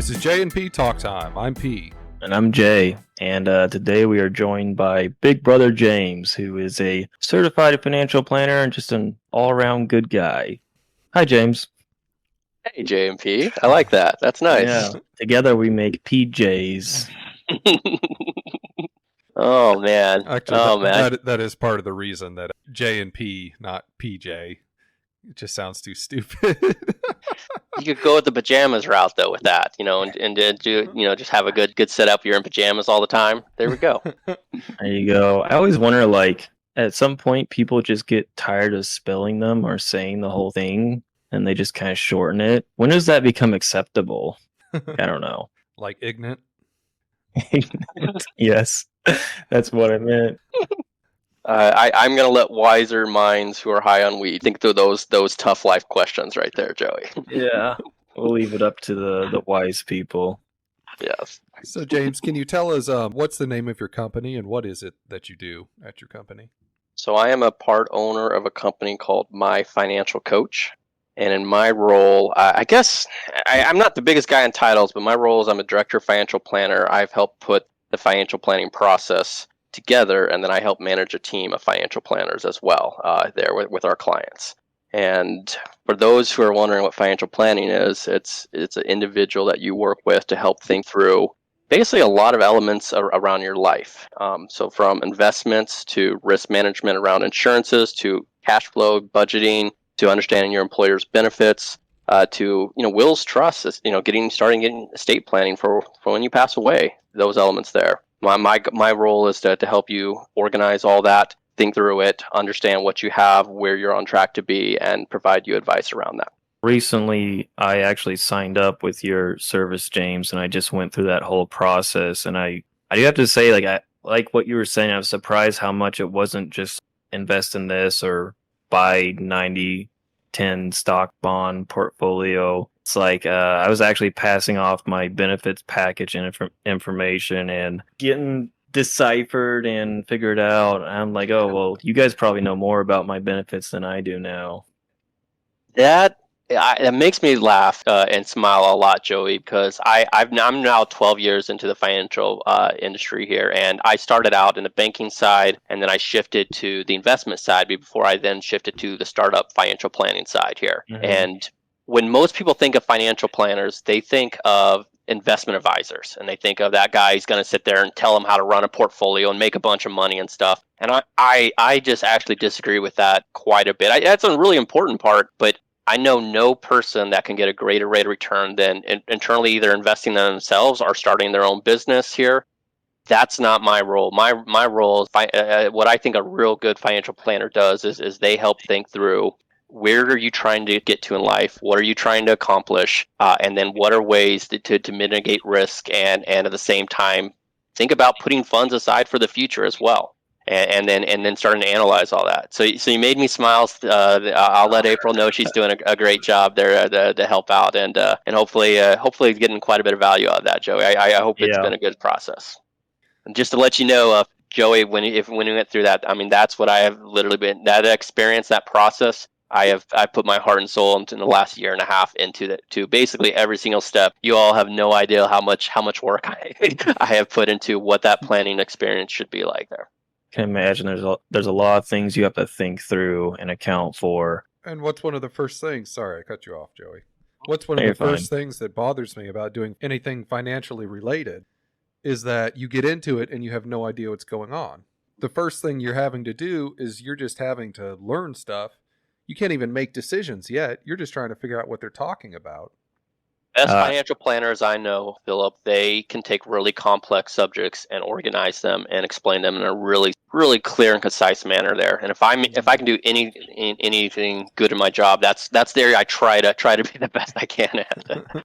This is J&P Talk Time. I'm P. And I'm Jay, and today we are joined by Big Brother James, who is a certified financial planner and just an all-around good guy. Hi, James. Hey, J&P. I like that. That's nice. Yeah, together we make PJs. Oh, man. Actually, that is part of the reason that J&P, not PJ. It just sounds too stupid. You could go with the pajamas route, though, with that, and do, just have a good setup. You're in pajamas all the time. There we go. There you go. I always wonder, at some point, people just get tired of spelling them or saying the whole thing, and they just kind of shorten it. When does that become acceptable? I don't know. Like ignorant? Yes, that's what I meant. I'm going to let wiser minds who are high on weed think through those tough life questions right there, Joey. Yeah, we'll leave it up to the wise people. Yes. So, James, can you tell us what's the name of your company and what is it that you do at your company? So I am a part owner of a company called My Financial Coach. And in my role, I guess I'm not the biggest guy in titles, but my role is I'm a director of financial planner. I've helped put the financial planning process together, and then I help manage a team of financial planners as well there with our clients. And for those who are wondering what financial planning is, it's an individual that you work with to help think through basically a lot of elements around your life. So from investments to risk management around insurances to cash flow budgeting to understanding your employer's benefits to wills, trusts, getting estate planning for when you pass away. Those elements there. My role is to help you organize all that, think through it, understand what you have, where you're on track to be, and provide you advice around that. Recently, I actually signed up with your service, James, and I just went through that whole process. And I do have to say, I like what you were saying. I was surprised how much it wasn't just invest in this or buy 90-10 stock bond portfolio. It's like I was actually passing off my benefits package and information and getting deciphered and figured out. I'm like, oh, well, you guys probably know more about my benefits than I do now. That makes me laugh and smile a lot, Joey, because I'm now 12 years into the financial industry here, and I started out in the banking side, and then I shifted to the investment side before I then shifted to the startup financial planning side here. Mm-hmm. And when most people think of financial planners, they think of investment advisors, and they think of that guy who's going to sit there and tell them how to run a portfolio and make a bunch of money and stuff. And I just actually disagree with that quite a bit. That's a really important part, but I know no person that can get a greater rate of return than internally either investing in themselves or starting their own business here. That's not my role. My role is what I think a real good financial planner does is they help think through where are you trying to get to in life? What are you trying to accomplish? And then what are ways to mitigate risk and at the same time think about putting funds aside for the future as well. And then starting to analyze all that. So you made me smile. I'll let April know she's doing a great job there to help out, and hopefully getting quite a bit of value out of that, Joey. I hope it's been a good process. And just to let you know, Joey, when we went through that, I mean that's what I have literally been, that experience, that process. I put my heart and soul into the last year and a half to basically every single step. You all have no idea how much work I have put into what that planning experience should be like there. I can imagine there's a lot of things you have to think through and account for. And what's one of the first things? Sorry, I cut you off, Joey. What's one of the first things that bothers me about doing anything financially related is that you get into it and you have no idea what's going on. The first thing you're having to do is you're just having to learn stuff. You can't even make decisions yet. You're just trying to figure out what they're talking about. Best financial planners I know, Philip, they can take really complex subjects and organize them and explain them in a really, really clear and concise manner there. And if I can do anything good in my job, that's the area I try to be the best I can at.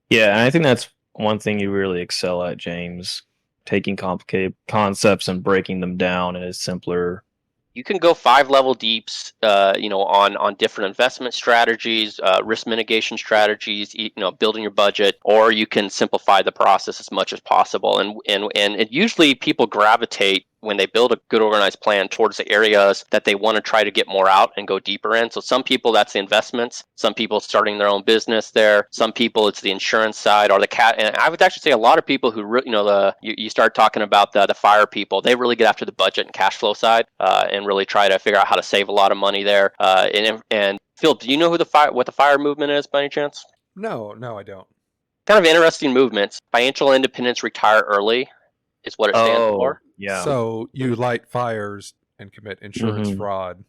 Yeah, and I think that's one thing you really excel at, James. Taking complicated concepts and breaking them down in a simpler. You can go 5-level deeps, on different investment strategies, risk mitigation strategies, building your budget, or you can simplify the process as much as possible. And usually people gravitate when they build a good organized plan towards the areas that they want to try to get more out and go deeper in. So some people, that's the investments. Some people starting their own business there. Some people, it's the insurance side or the cat. And I would actually say a lot of people who, you start talking about the fire people, they really get after the budget and cash flow side and really try to figure out how to save a lot of money there. And Phil, do you know what the fire movement is by any chance? No, I don't. Kind of interesting movements. Financial independence, retire early is what it stands for. Yeah. So you light fires and commit insurance fraud,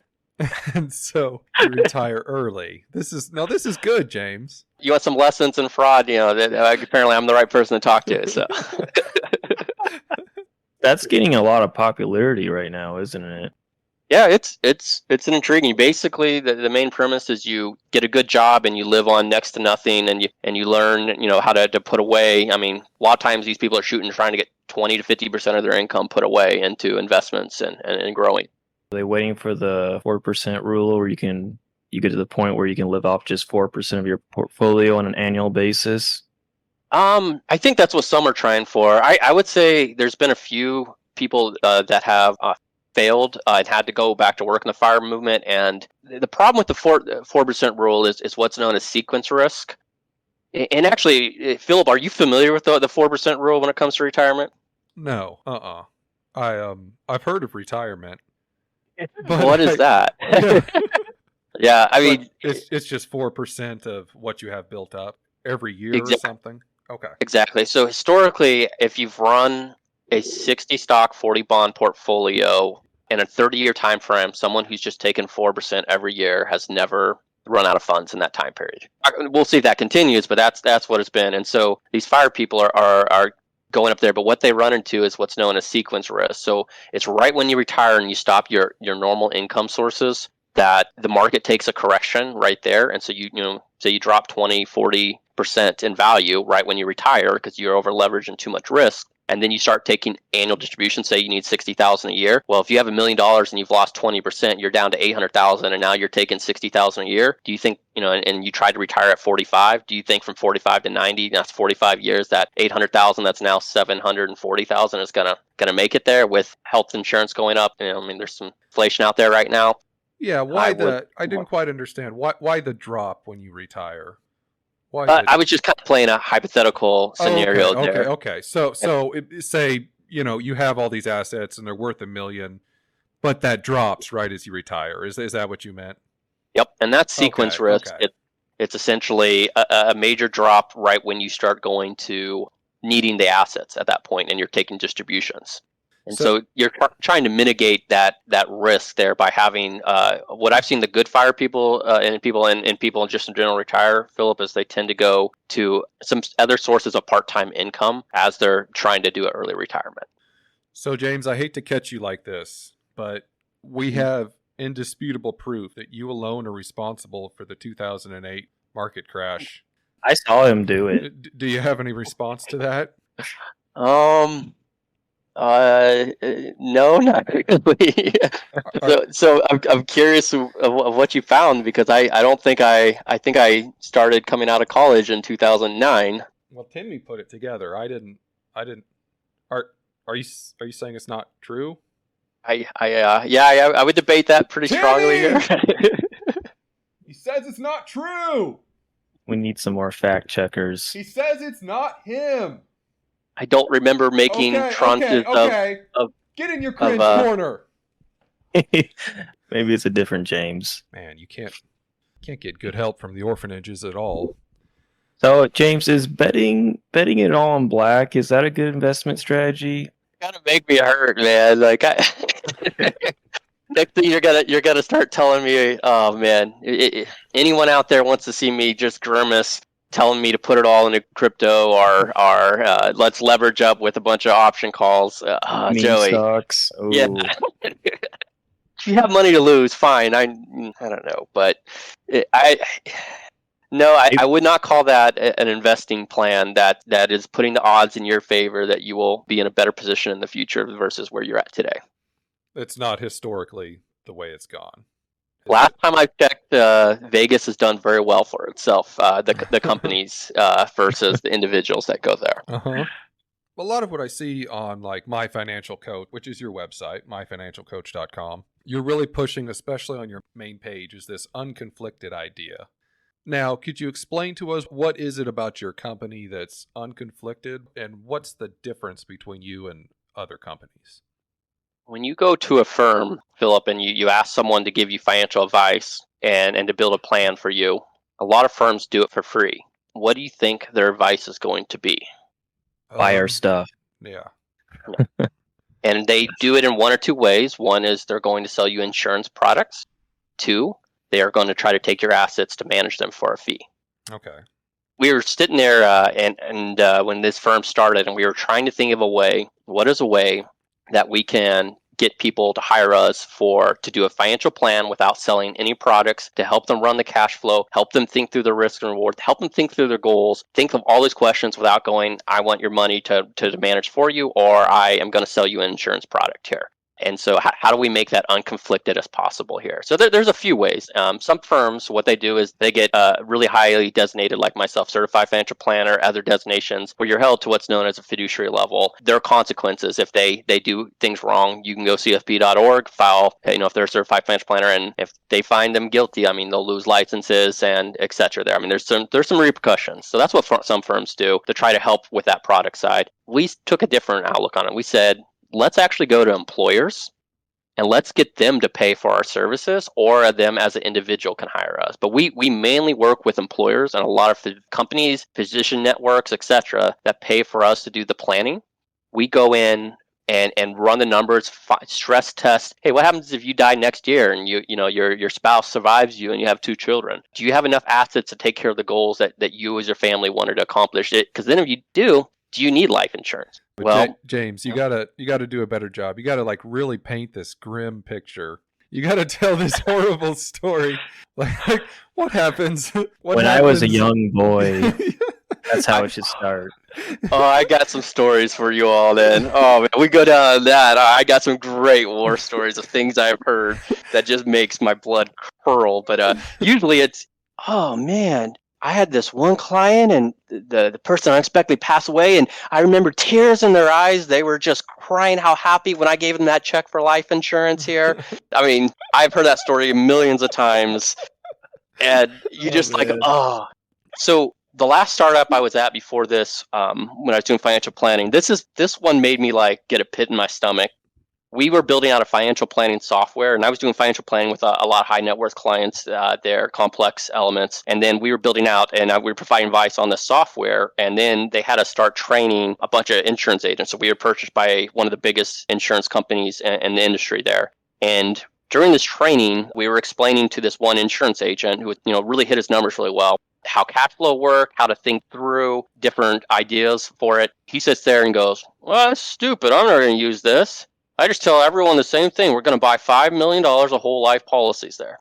and so you retire early. This is good, James. You want some lessons in fraud? Apparently I'm the right person to talk to. So that's getting a lot of popularity right now, isn't it? Yeah, it's an intriguing. Basically, the main premise is you get a good job and you live on next to nothing, and you learn how to put away. I mean, a lot of times these people are trying to get 20 to 50% of their income put away into investments and growing. Are they waiting for the 4% rule, where you get to the point where you can live off just 4% of your portfolio on an annual basis? I think that's what some are trying for. I would say there's been a few people that have failed and had to go back to work in the fire movement. And the problem with the 4% rule is what's known as sequence risk. And actually, Philip, are you familiar with the 4% rule when it comes to retirement? No, I've heard of retirement. But what is that? Yeah, I mean, it's just 4% of what you have built up every year or something. Okay. Exactly. So historically, if you've run a 60 stock, 40 bond portfolio in a 30-year time frame, someone who's just taken 4% every year has never run out of funds in that time period. We'll see if that continues, but that's what it's been. And so these fire people are going up there, but what they run into is what's known as sequence risk. So it's right when you retire and you stop your normal income sources that the market takes a correction right there. And so say you drop 20, 40% in value right when you retire because you're over leveraged and too much risk. And then you start taking annual distributions. Say you need $60,000 a year. Well, if you have $1 million and you've lost 20%, you're down to $800,000, and now you're taking $60,000 a year. Do you think and you tried to retire at 45? Do you think from 45 to 90, that's 45 years, that $800,000 that's now $740,000 is gonna make it there with health insurance going up? There's some inflation out there right now. Yeah, I didn't quite understand why the drop when you retire. I was just kind of playing a hypothetical scenario there. Okay. So say you have all these assets and they're worth $1 million, but that drops right as you retire. Is that what you meant? Yep, and that's sequence risk. Okay. It's essentially a major drop right when you start going to needing the assets at that point, and you're taking distributions. And so you're trying to mitigate that risk there by having what I've seen the good fire people and people just in general retire, Philip, is they tend to go to some other sources of part-time income as they're trying to do an early retirement. So James, I hate to catch you like this, but we have indisputable proof that you alone are responsible for the 2008 market crash. I saw him do it. Do you have any response to that? No, not really. So I'm curious of what you found, because I don't think I think I started coming out of college in 2009. Well, Timmy put it together. I didn't. Are you saying it's not true? I would debate that pretty strongly here. He says it's not true. We need some more fact checkers. He says it's not him. I don't remember making tranches of get in your cringe corner. Maybe it's a different James. Man, you can't get good help from the orphanages at all. So James, is betting it all on black, is that a good investment strategy? Kind of make me hurt, man. Like next thing you're gonna start telling me, oh man, anyone out there wants to see me just grimace, telling me to put it all into crypto or let's leverage up with a bunch of option calls. Joey, stocks. Ooh. Yeah. If you have money to lose, fine. I don't know, but I would not call that an investing plan that is putting the odds in your favor that you will be in a better position in the future versus where you're at today. It's not historically the way it's gone. Last time I checked, Vegas has done very well for itself. The companies versus the individuals that go there. Uh-huh. A lot of what I see on like My Financial Coach, which is your website, myfinancialcoach.com, you're really pushing, especially on your main page, is this unconflicted idea. Now, could you explain to us what is it about your company that's unconflicted, and what's the difference between you and other companies? When you go to a firm, Philip, and you ask someone to give you financial advice and to build a plan for you, a lot of firms do it for free. What do you think their advice is going to be? Buy our stuff. Yeah. And they do it in one or two ways. One is they're going to sell you insurance products. Two, they are going to try to take your assets to manage them for a fee. Okay. We were sitting there and when this firm started, and we were trying to think of a way, what is a way that we can get people to hire us to do a financial plan without selling any products, to help them run the cash flow, help them think through the risk and reward, help them think through their goals, think of all these questions without going, I want your money to manage for you, or I am going to sell you an insurance product here. And so how do we make that unconflicted as possible here? So there's a few ways. Some firms, what they do is they get really highly designated, like myself, certified financial planner, other designations, where you're held to what's known as a fiduciary level. There are consequences if they do things wrong. You can go CFP.org, file, if they're a certified financial planner, and if they find them guilty, they'll lose licenses and et cetera there. There's some repercussions. So that's what some firms do to try to help with that product side. We took a different outlook on it. We said, let's actually go to employers and let's get them to pay for our services, or them as an individual can hire us. But we mainly work with employers and a lot of companies, physician networks, etc., that pay for us to do the planning. We go in and run the numbers, stress test. Hey, what happens if you die next year and your spouse survives you and you have 2 children? Do you have enough assets to take care of the goals that you as your family wanted to accomplish? Because then if you do you need life insurance? But well, James, you gotta do a better job. You gotta like really paint this grim picture. You gotta tell this horrible story. Like what happens? When I was a young boy, that's how it should start. Oh, I got some stories for you all then. Oh, man, we go down that. I got some great war stories of things I've heard that just makes my blood curl. But usually it's, oh man, I had this one client and the person unexpectedly passed away, and I remember tears in their eyes. They were just crying how happy when I gave them that check for life insurance here. I've heard that story millions of times, and you So the last startup I was at before this, when I was doing financial planning, this one made me like get a pit in my stomach. We were building out a financial planning software, and I was doing financial planning with a lot of high net worth clients, their complex elements. And then we were building out, and we were providing advice on the software. And then they had us start training a bunch of insurance agents. So we were purchased by one of the biggest insurance companies in the industry there. And during this training, we were explaining to this one insurance agent who, really hit his numbers really well, how cash flow worked, how to think through different ideas for it. He sits there and goes, well, that's stupid. I'm not going to use this. I just tell everyone the same thing. We're going to buy $5 million of whole life policies there.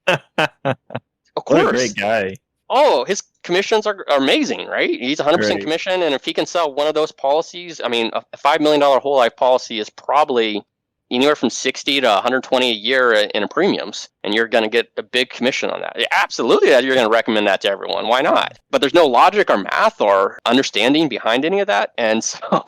Of course. What a great guy. Oh, his commissions are amazing, right? He's 100% Great. commission. And if he can sell one of those policies, a $5 million whole life policy is probably anywhere from 60 to 120 a year in premiums. And you're going to get a big commission on that. Absolutely, you're going to recommend that to everyone. Why not? But there's no logic or math or understanding behind any of that. And so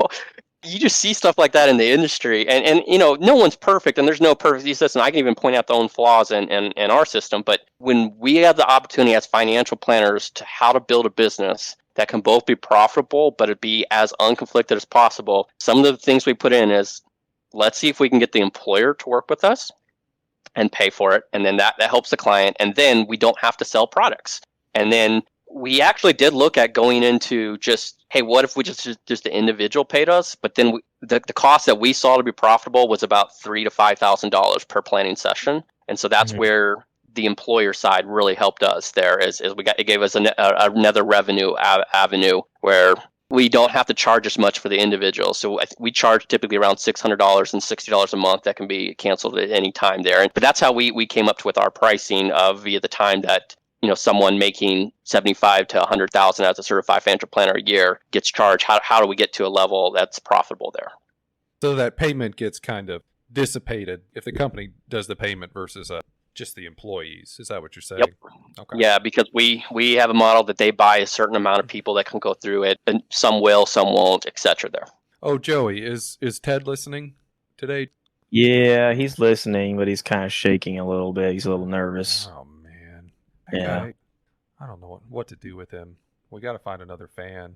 you just see stuff like that in the industry, and no one's perfect, and there's no perfect system. I can even point out the own flaws in our system. But when we have the opportunity as financial planners to how to build a business that can both be profitable, but it be as unconflicted as possible, some of the things we put in is, let's see if we can get the employer to work with us and pay for it, and then that helps the client, and then we don't have to sell products. And then we actually did look at going into just, hey, what if we just the individual paid us? But then the cost that we saw to be profitable was about $3,000 to $5,000 per planning session. And so that's where the employer side really helped us there, is it gave us another revenue avenue where we don't have to charge as much for the individual. So we charge typically around $600 and $60 a month that can be canceled at any time there. But that's how we came up with our pricing via the time that someone making 75 to 100,000 as a certified financial planner a year gets charged. How do we get to a level that's profitable there? So that payment gets kind of dissipated if the company does the payment versus just the employees. Is that what you're saying? Yep. Okay. Yeah, because we have a model that they buy a certain amount of people that can go through it, and some will, some won't, etc. there. Oh, Joey, is Ted listening today? Yeah, he's listening, but he's kind of shaking a little bit. He's a little nervous. Oh man, that Yeah. guy, I don't know what to do with him. We got to find another fan.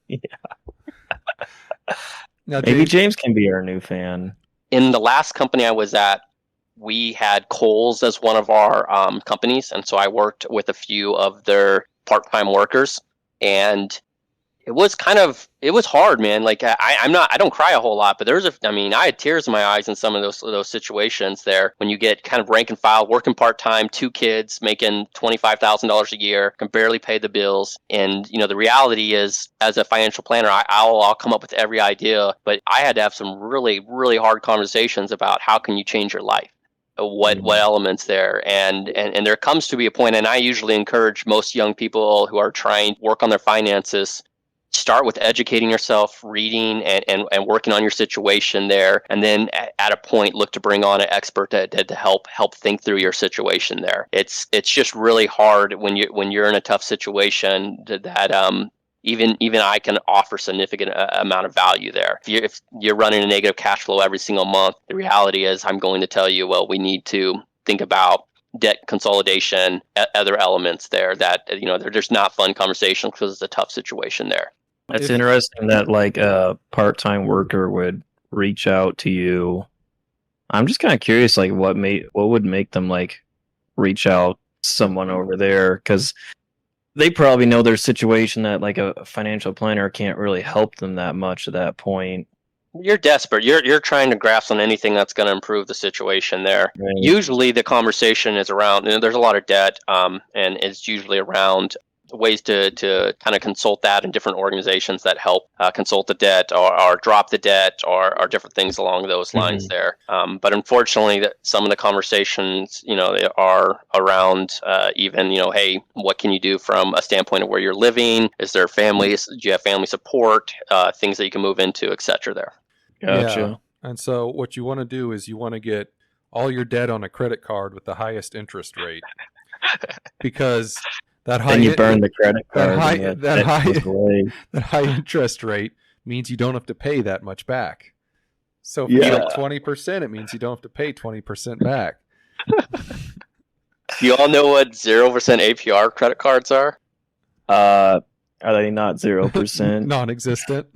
Yeah. Now, Maybe James can be our new fan. In the last company I was at, we had Kohl's as one of our companies, and so I worked with a few of their part-time workers, and it was hard, man. Like I don't cry a whole lot, but I had tears in my eyes in some of those situations there when you get kind of rank and file, working part time, 2 kids, making $25,000 a year, can barely pay the bills, and the reality is, as a financial planner, I'll come up with every idea, but I had to have some really really hard conversations about how can you change your life. What elements there, and there comes to be a point, and I usually encourage most young people who are trying to work on their finances, start with educating yourself, reading, and working on your situation there, and then at a point look to bring on an expert to help think through your situation there. It's just really hard when you're in a tough situation that even I can offer significant amount of value there. If you're running a negative cash flow every single month, the reality is I'm going to tell you, well, we need to think about debt consolidation, other elements there that they're just not fun conversations because it's a tough situation there. That's interesting that like a part-time worker would reach out to you. I'm just kind of curious, like what would make them like reach out to someone over there, because they probably know their situation that like a financial planner can't really help them that much at that point. You're desperate. You're trying to grasp on anything that's going to improve the situation there. Right. Usually the conversation is around, there's a lot of debt, and it's usually around ways to kind of consult that in different organizations that help consult the debt or drop the debt or different things along those lines there. But unfortunately, some of the conversations, they are around even, hey, what can you do from a standpoint of where you're living? Is there families? Do you have family support? Things that you can move into, et cetera there. Gotcha. Yeah. And so what you want to do is you want to get all your debt on a credit card with the highest interest rate, because that high, then you burn the credit card. That high interest rate means you don't have to pay that much back. So if you get 20%, it means you don't have to pay 20% back. Do you all know what 0% APR credit cards are? Are they not 0%? Non-existent.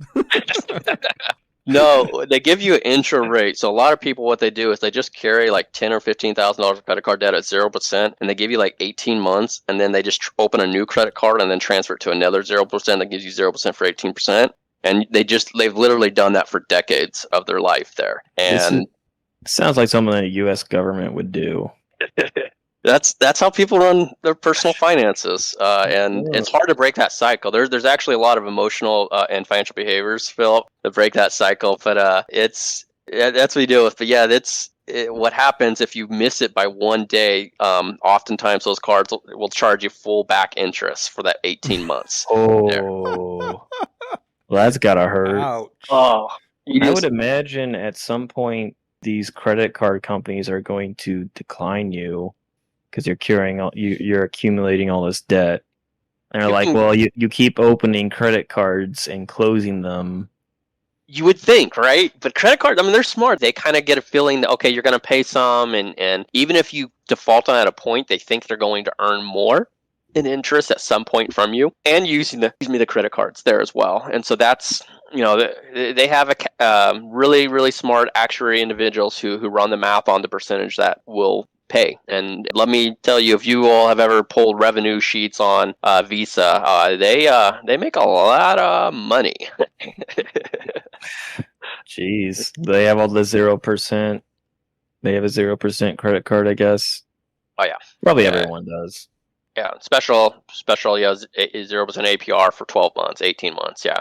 No, they give you an intro rate. So a lot of people, what they do is they just carry like $10,000 or $15,000 of credit card debt at 0%, and they give you like 18 months, and then they just open a new credit card and then transfer it to another 0% that gives you 0% for 18%. And they've literally done that for decades of their life there. And sounds like something that the U.S. government would do. That's how people run their personal finances, and it's hard to break that cycle. There's actually a lot of emotional and financial behaviors, Philip, to break that cycle. But that's what you deal with. But yeah, what happens if you miss it by one day. Oftentimes those cards will charge you full back interest for that 18 months. Oh, well, that's gotta hurt. Ouch. Oh, I would imagine at some point these credit card companies are going to decline you, because you're accumulating all this debt, and they're like, well, you keep opening credit cards and closing them. You would think, right? But credit cards, they're smart. They kind of get a feeling that, okay, you're going to pay some, and even if you default on at a point, they think they're going to earn more in interest at some point from you, and using the credit cards there as well. And so that's, they have a really really smart actuary individuals who run the math on the percentage that will pay. And let me tell you, if you all have ever pulled revenue sheets on Visa, they make a lot of money. Jeez, they have all the 0%. They have a 0% credit card, I guess. Oh yeah, probably everyone does. Yeah, special. Yeah, 0% APR for 12 months, 18 months. Yeah.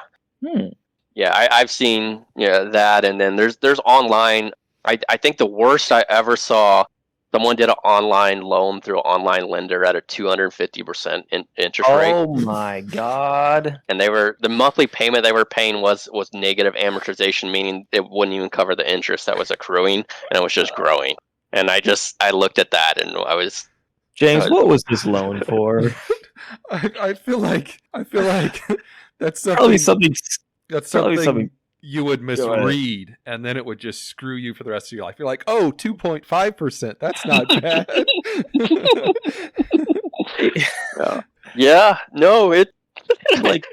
Yeah, I've seen that, and then there's online. I think the worst I ever saw, someone did an online loan through an online lender at a 250% interest rate. Oh my god! And the monthly payment they were paying was negative amortization, meaning it wouldn't even cover the interest that was accruing, and it was just growing. And I looked at that, and I was, James, what was this loan for? I feel like that's probably something. That's something you would misread, and then it would just screw you for the rest of your life. You're like, oh, 2.5%. That's not bad. Yeah, no, it like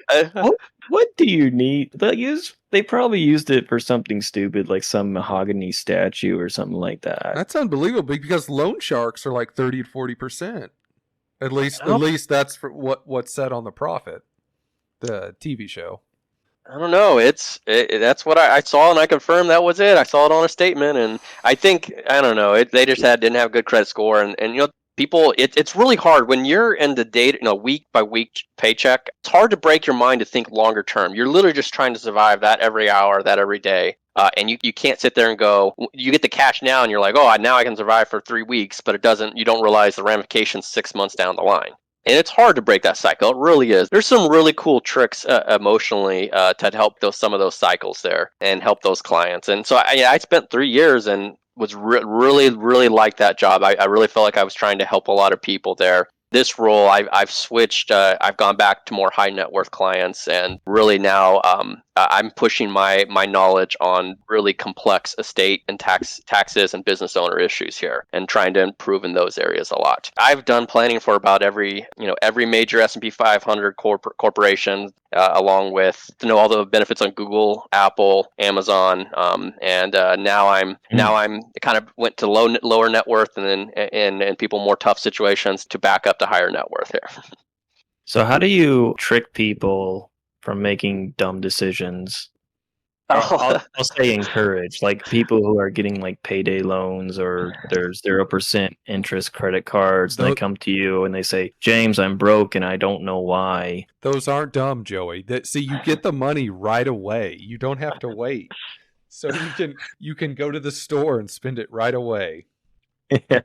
what do you need? They probably used it for something stupid, like some mahogany statue or something like that. That's unbelievable because loan sharks are like 30 to 40%. At least that's for what's said on The Profit, the TV show. I don't know. That's what I saw, and I confirmed that was it. I saw it on a statement, and I think I don't know. They just didn't have a good credit score, and people. It's really hard when you're in the data, week by week paycheck. It's hard to break your mind to think longer term. You're literally just trying to survive that every hour, that every day, and you can't sit there and go. You get the cash now, and you're like, oh, now I can survive for 3 weeks, but it doesn't. You don't realize the ramifications 6 months down the line. And it's hard to break that cycle. It really is. There's some really cool tricks emotionally to help some of those cycles there and help those clients. And so I spent 3 years and was really, really liked that job. I really felt like I was trying to help a lot of people there. This role, I've switched. I've gone back to more high net worth clients, and really now I'm pushing my knowledge on really complex estate and taxes and business owner issues here, and trying to improve in those areas a lot. I've done planning for about every major S&P 500 corporation, along with all the benefits on Google, Apple, Amazon, and now I'm kind of went to lower net worth, and then and people more tough situations to back up to higher net worth here. So how do you trick people from making dumb decisions? I'll say encourage, like people who are getting like payday loans, or there's 0% interest credit cards, and they come to you and they say, James, I'm broke and I don't know why. Those aren't dumb, Joey. See, you get the money right away. You don't have to wait. So you can go to the store and spend it right away. Yeah.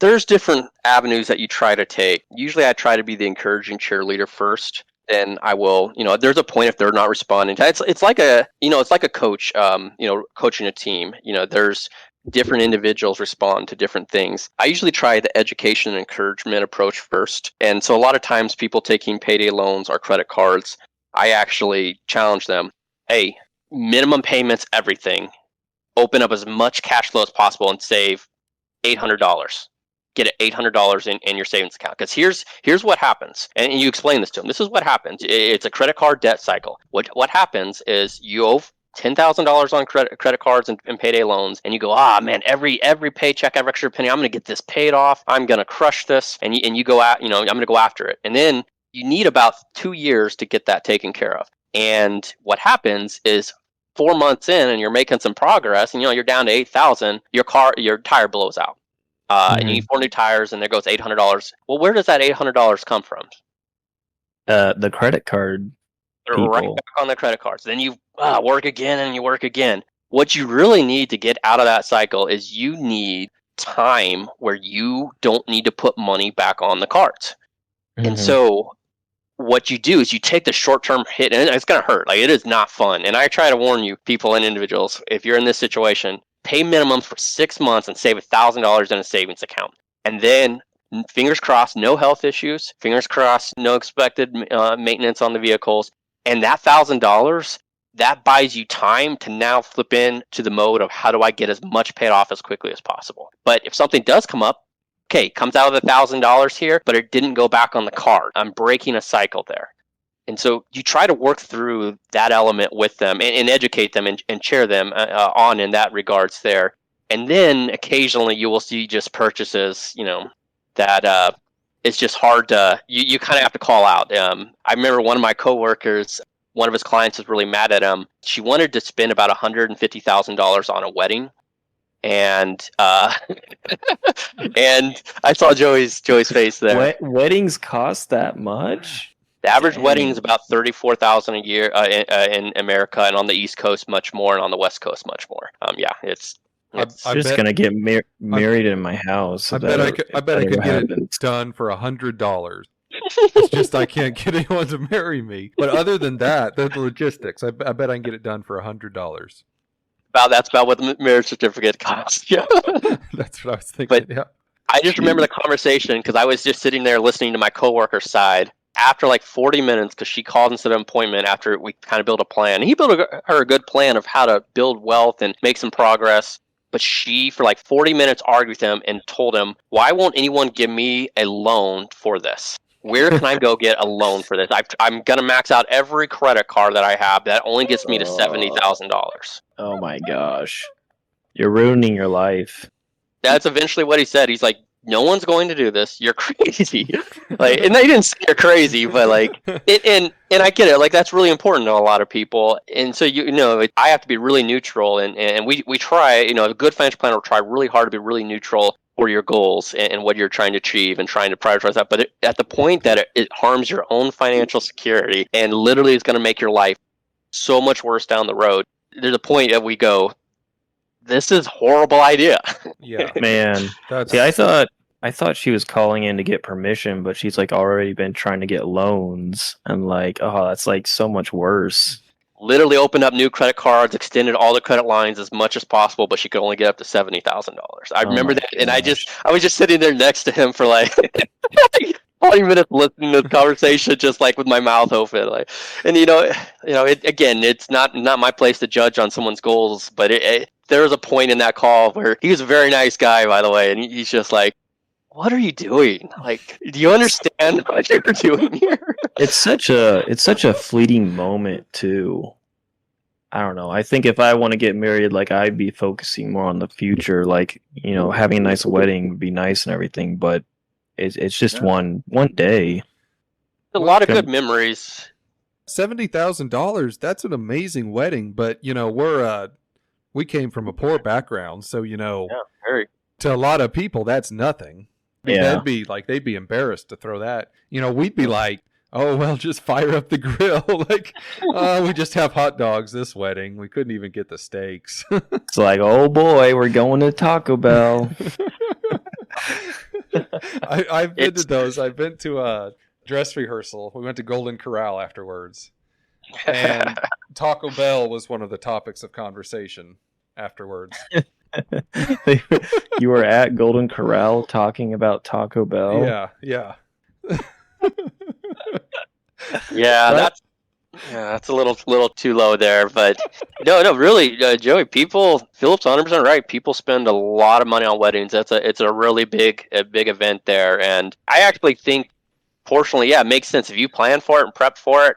There's different avenues that you try to take. Usually I try to be the encouraging cheerleader first. Then I will, there's a point if they're not responding. It's like a coach, coaching a team. There's different individuals respond to different things. I usually try the education and encouragement approach first. And so a lot of times people taking payday loans or credit cards, I actually challenge them. Hey, minimum payments, everything. Open up as much cash flow as possible and save $800. Get $800 in your savings account. Because here's what happens. And you explain this to them. This is what happens. It's a credit card debt cycle. What happens is you owe $10,000 on credit cards and payday loans, and you go, man, every paycheck, every extra penny, I'm going to get this paid off. I'm going to crush this, and you go out, I'm going to go after it. And then you need about 2 years to get that taken care of. And what happens is 4 months in, and you're making some progress, and you're down to 8,000. Your tire blows out. And you need 4 new tires, and there goes $800. Well, where does that $800 come from? The credit card. People. Right back on the credit cards. Then you work again and you work again. What you really need to get out of that cycle is you need time where you don't need to put money back on the cards. Mm-hmm. And so what you do is you take the short-term hit, and it's going to hurt. Like, it is not fun. And I try to warn you, people and individuals, if you're in this situation, pay minimums for 6 months and save $1,000 in a savings account. And then, fingers crossed, no health issues. Fingers crossed, no expected maintenance on the vehicles. And that $1,000, that buys you time to now flip into the mode of how do I get as much paid off as quickly as possible. But if something does come up, okay, comes out of the $1,000 here, but it didn't go back on the card. I'm breaking a cycle there. And so you try to work through that element with them and educate them and cheer them on in that regards there. And then occasionally you will see just purchases, that it's just hard to, you kind of have to call out. I remember one of my coworkers, one of his clients was really mad at him. She wanted to spend about $150,000 on a wedding. And and I saw Joey's face there. Weddings cost that much? The average wedding is about $34,000 a year in America, and on the East Coast much more, and on the West Coast much more. It's just gonna get married in my house. I bet I could get it done for $100. It's just I can't get anyone to marry me. But other than that, the logistics, I bet I can get it done for $100. That's about what the marriage certificate costs. Yeah, that's what I was thinking. But I just remember the conversation because I was just sitting there listening to my coworker's side. after like 40 minutes, because she called and set an appointment after we kind of built a plan. He built her a good plan of how to build wealth and make some progress. But she, for like 40 minutes, argued with him and told him, why won't anyone give me a loan for this? Where can I go get a loan for this? I'm going to max out every credit card that I have. That only gets me to $70,000. Oh my gosh. You're ruining your life. That's eventually what he said. He's like, no one's going to do this. You're crazy. Like, and they didn't say you're crazy, but like, and I get it. Like, that's really important to a lot of people. And so, I have to be really neutral. And we try, a good financial planner will try really hard to be really neutral for your goals and what you're trying to achieve and trying to prioritize that. But at the point that it harms your own financial security and literally is going to make your life so much worse down the road, there's a point that we go, this is a horrible idea. Yeah, man. See, I thought she was calling in to get permission, but she's like already been trying to get loans. And like, oh, that's like so much worse. Literally opened up new credit cards, extended all the credit lines as much as possible, but she could only get up to $70,000. I remember that, and I was just sitting there next to him for like 20 minutes listening to this conversation, just like with my mouth open. Like, and again, it's not my place to judge on someone's goals, but there was a point in that call where he was a very nice guy, by the way, and he's just like, what are you doing? Like, do you understand what you're doing here? It's such a fleeting moment too. I don't know. I think if I want to get married, like I'd be focusing more on the future, like, having a nice wedding would be nice and everything, but it's just one day. A lot of good memories. $70,000, that's an amazing wedding, but we came from a poor background, so to a lot of people that's nothing. Yeah. They'd be embarrassed to throw that. We'd be like, oh, well, just fire up the grill. Like, we just have hot dogs this wedding. We couldn't even get the steaks. It's like, oh boy, we're going to Taco Bell. I've been to those. I've been to a dress rehearsal. We went to Golden Corral afterwards. And Taco Bell was one of the topics of conversation afterwards. You were at Golden Corral talking about Taco Bell? Yeah. Yeah, that's a little too low there, but no, really, Joey. Philip's 100% right. People spend a lot of money on weddings. It's a really big event there, and I actually think, fortunately, it makes sense if you plan for it and prep for it.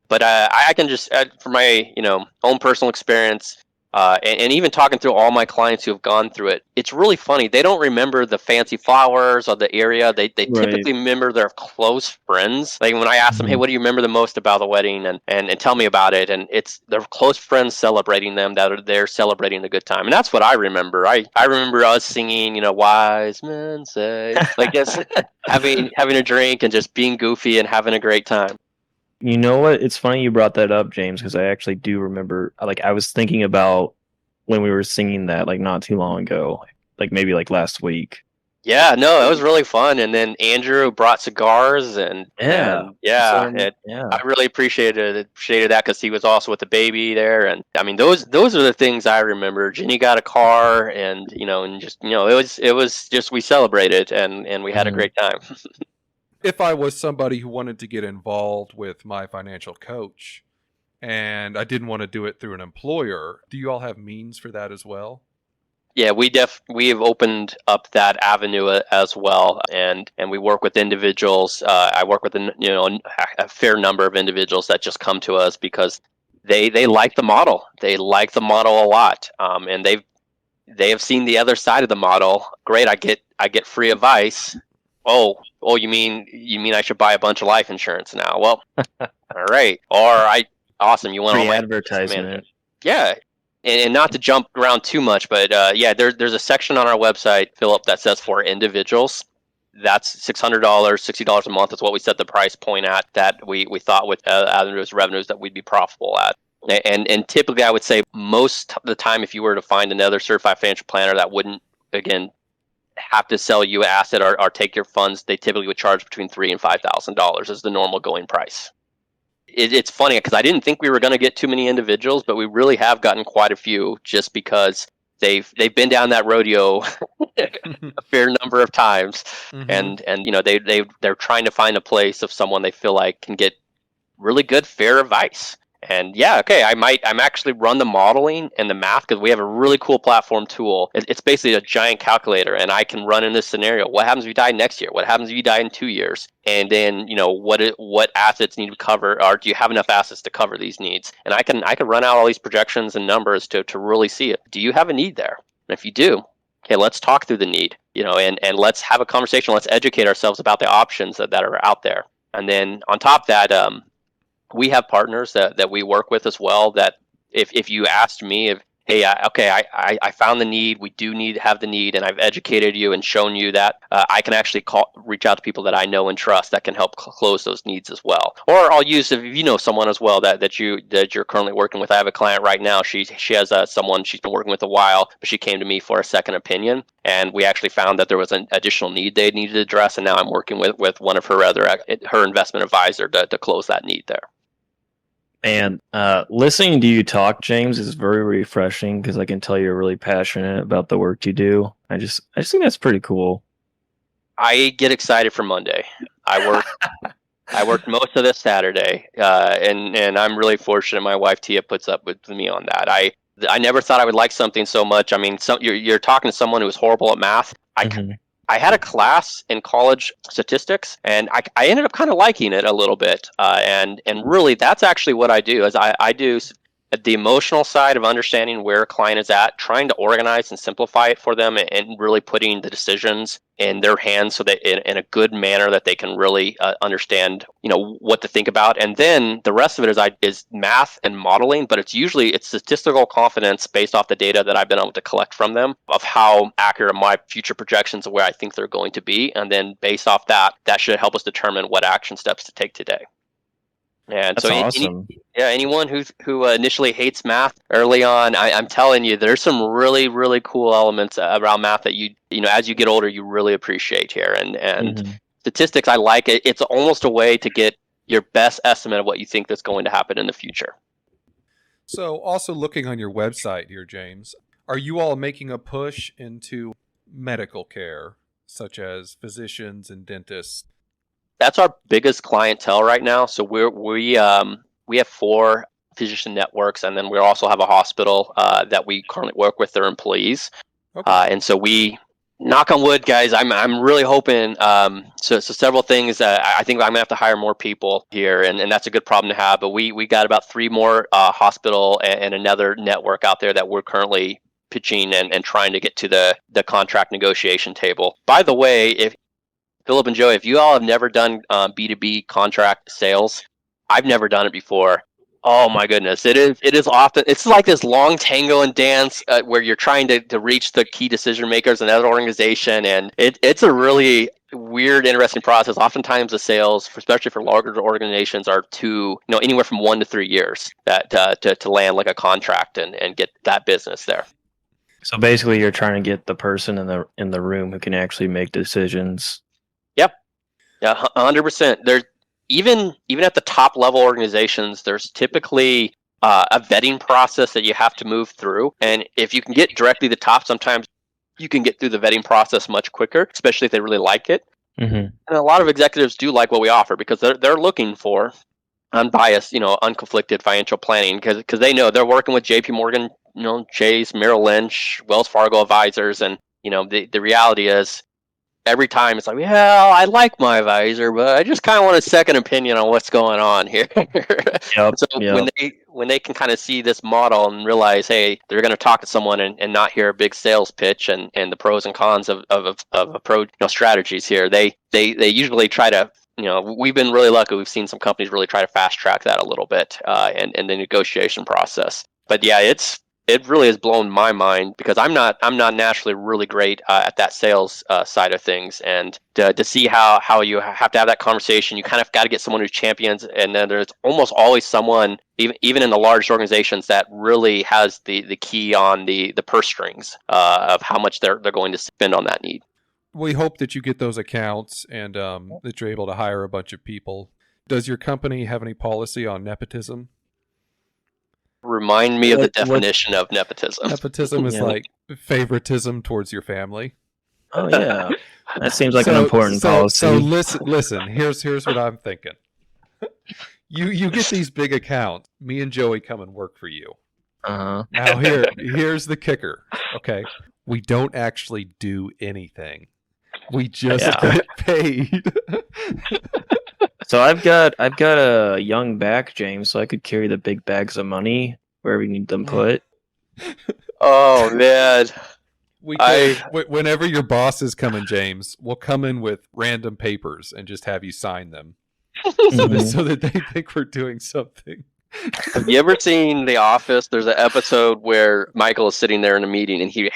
But I can just from my own personal experience. And even talking through all my clients who have gone through it, it's really funny. They don't remember the fancy flowers or the area. They typically remember their close friends. Like when I ask them, hey, what do you remember the most about the wedding? And tell me about it. And it's their close friends celebrating them, that are there celebrating the good time. And that's what I remember. I remember us singing, wise men say, like just having a drink and just being goofy and having a great time. You know what? It's funny you brought that up, James, because I actually do remember, like, I was thinking about when we were singing that, like, not too long ago, like, maybe, like, last week. Yeah, no, it was really fun. And then Andrew brought cigars, and I really appreciated that because he was also with the baby there. And, I mean, those are the things I remember. Jenny got a car, and, it was just, we celebrated, and we had a great time. If I was somebody who wanted to get involved with my financial coach and I didn't want to do it through an employer, do you all have means for that as well? Yeah, we have opened up that avenue as well, and we work with individuals. I work with a fair number of individuals that just come to us because they like the model. They like the model a lot, and they have seen the other side of the model. Great, I get free advice. Oh, you mean I should buy a bunch of life insurance now? Well, all right. Awesome. You want free advertisement? Yeah, and not to jump around too much, but there's a section on our website, Philip, that says for individuals. That's $600, $60 a month is what we set the price point at. That we thought with avenues revenues that we'd be profitable at. And typically, I would say most of the time, if you were to find another certified financial planner that wouldn't have to sell you an asset or take your funds, they typically would charge between $3,000 and $5,000 as the normal going price. It's funny because I didn't think we were going to get too many individuals, but we really have gotten quite a few just because they've been down that rodeo a fair number of times, and they're trying to find a place of someone they feel like can get really good, fair advice. And yeah, okay, I'm actually run the modeling and the math because we have a really cool platform tool. It's basically a giant calculator, and I can run in this scenario. What happens if you die next year? What happens if you die in 2 years? And then what assets need to cover, or do you have enough assets to cover these needs? And I can run out all these projections and numbers to really see it. Do you have a need there? And if you do, okay, let's talk through the need. And let's have a conversation. Let's educate ourselves about the options that are out there. And then on top of that, we have partners that we work with as well that if you asked me if, hey, I found the need, we do need to have the need, and I've educated you and shown you that, I can actually reach out to people that I know and trust that can help close those needs as well. Or I'll use, if you know someone as well that you're currently working with. I have a client right now. She has someone she's been working with a while, but she came to me for a second opinion, and we actually found that there was an additional need they needed to address, and now I'm working with one of her investment advisor to close that need there. And listening to you talk, James, is very refreshing because I can tell you're really passionate about the work you do. I just think that's pretty cool. I get excited for Monday. I worked most of this Saturday, and I'm really fortunate. My wife Tia puts up with me on that. I never thought I would like something so much. I mean, you're talking to someone who was horrible at math. I had a class in college, statistics, and I ended up kind of liking it a little bit. And really, that's actually what I do. Is I do the emotional side of understanding where a client is at, trying to organize and simplify it for them, and really putting the decisions in their hands so that in a good manner that they can really understand, what to think about. And then the rest of it is math and modeling, but it's statistical confidence based off the data that I've been able to collect from them of how accurate my future projections of where I think they're going to be. And then based off that should help us determine what action steps to take today. And that's awesome. Anyone who initially hates math early on, I'm telling you, there's some really, really cool elements around math that as you get older, you really appreciate here. And statistics, I like it. It's almost a way to get your best estimate of what you think that's going to happen in the future. So also looking on your website here, James, are you all making a push into medical care, such as physicians and dentists? That's our biggest clientele right now. So we have 4 physician networks, and then we also have a hospital that we currently work with their employees. Okay. And so we, knock on wood, guys, I'm really hoping. So several things. I think I'm gonna have to hire more people here, and that's a good problem to have. But we got about 3 more hospital and another network out there that we're currently pitching and trying to get to the contract negotiation table. By the way, if Philip and Joey, if you all have never done B2B contract sales, I've never done it before. Oh my goodness, it is often, it's like this long tango and dance where you're trying to reach the key decision makers in that organization, and it's a really weird, interesting process. Oftentimes the sales, especially for larger organizations, are anywhere from 1 to 3 years to land like a contract and get that business there. So basically, you're trying to get the person in the room who can actually make decisions. Yep. Yeah, 100%. There's even at the top level organizations, there's typically a vetting process that you have to move through. And if you can get directly to the top, sometimes you can get through the vetting process much quicker, especially if they really like it. Mm-hmm. And a lot of executives do like what we offer because they're looking for unbiased, unconflicted financial planning because they know they're working with JP Morgan, Chase, Merrill Lynch, Wells Fargo advisors. And, the reality is, every time it's like, well, I like my advisor, but I just kind of want a second opinion on what's going on here. When they can kind of see this model and realize, hey, they're going to talk to someone and not hear a big sales pitch and the pros and cons of approach strategies here, they usually try to. We've been really lucky. We've seen some companies really try to fast track that a little bit and the negotiation process. But yeah, it really has blown my mind because I'm not naturally really great at that sales side of things, and to see how you have to have that conversation, you kind of got to get someone who champions, and then there's almost always someone, even in the large organizations, that really has the key on the purse strings of how much they're going to spend on that need. We hope that you get those accounts and that you're able to hire a bunch of people. Does your company have any policy on nepotism? Remind me of the What- what- definition of nepotism. Nepotism is Yeah. like favoritism towards your family. Oh yeah, that seems like an So- important so, policy. So listen. Here's what I'm thinking. You get these big accounts. Me and Joey come and work for you. Uh-huh. Now here's the kicker. Okay, we don't actually do anything. We just Yeah. get paid. So I've got a young back, James, so I could carry the big bags of money where we need them put. Oh man. Whenever your boss is coming, James, we'll come in with random papers and just have you sign them, so that they think we're doing something. Have you ever seen The Office? There's an episode where Michael is sitting there in a meeting, and he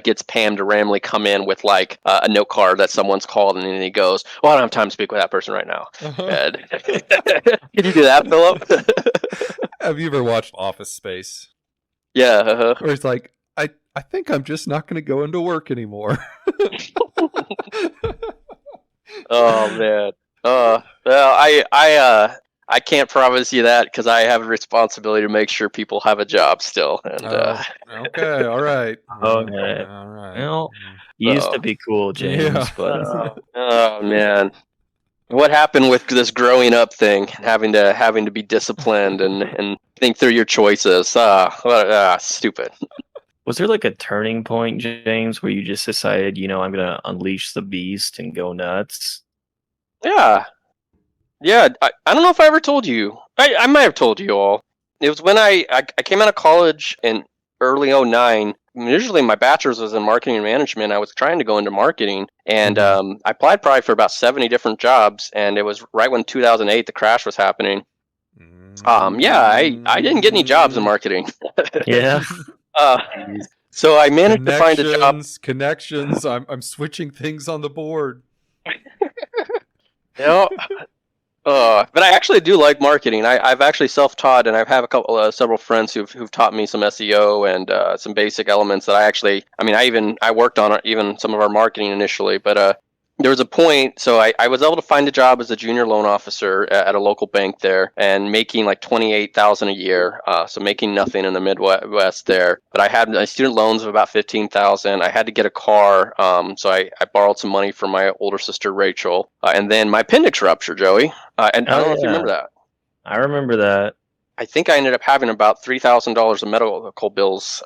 gets Pam to randomly come in with like a note card that someone's called, and then he goes, "Oh, I don't have time to speak with that person right now." Uh-huh. And can you do that, Philip? Have you ever watched Office Space? Yeah. Where it's like, I think I'm just not going to go into work anymore. Oh man. Well, I can't promise you that because I have a responsibility to make sure people have a job still. And Okay, all right. Okay. All right. Well, you used to be cool, James, Yeah. but oh man, what happened with this growing up thing? Having to be disciplined and think through your choices. Stupid. was there like a turning point, James, where you just decided, I'm gonna unleash the beast and go nuts? Yeah. I don't know if I ever told you. I might have told you all. It was when I came out of college in early 2009. Usually my bachelor's was in marketing and management. I was trying to go into marketing, and I applied probably for about 70 different jobs, and it was right when 2008 the crash was happening. I didn't get any jobs in marketing. Yeah. So I managed to find a job. Connections. I'm switching things on the board. But I actually do like marketing. I've actually self-taught, and I have several friends who've taught me some SEO and some basic elements that I worked on even some of our marketing initially, but there was a point, so I was able to find a job as a junior loan officer at a local bank there, and making like $28,000 a year, so making nothing in the Midwest there. But I had my student loans of about $15,000. I had to get a car, so I borrowed some money from my older sister Rachel, and then my appendix ruptured, Joey. And I don't know if you remember that. I remember that. I think I ended up having about $3,000 of medical bills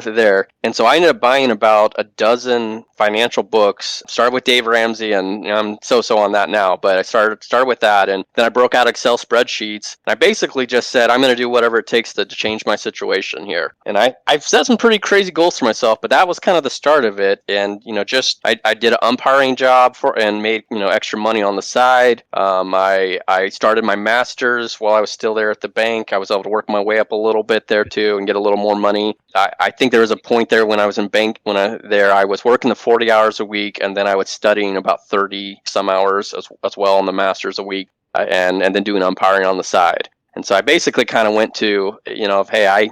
there. And so I ended up buying about a dozen financial books. Started with Dave Ramsey, and I'm so on that now. But I started with that, and then I broke out Excel spreadsheets. And I basically just said, I'm going to do whatever it takes to change my situation here. And I've set some pretty crazy goals for myself, but that was kind of the start of it. And, I did an umpiring job and made, extra money on the side. I started my master's while I was still there at the bank. I was able to work my way up a little bit there too and get a little more money. I think there was a point there when I was in bank, I was working the 40 hours a week, and then I was studying about 30 some hours as well on the master's a week, and then doing umpiring on the side. And so I basically kind of went to, hey, I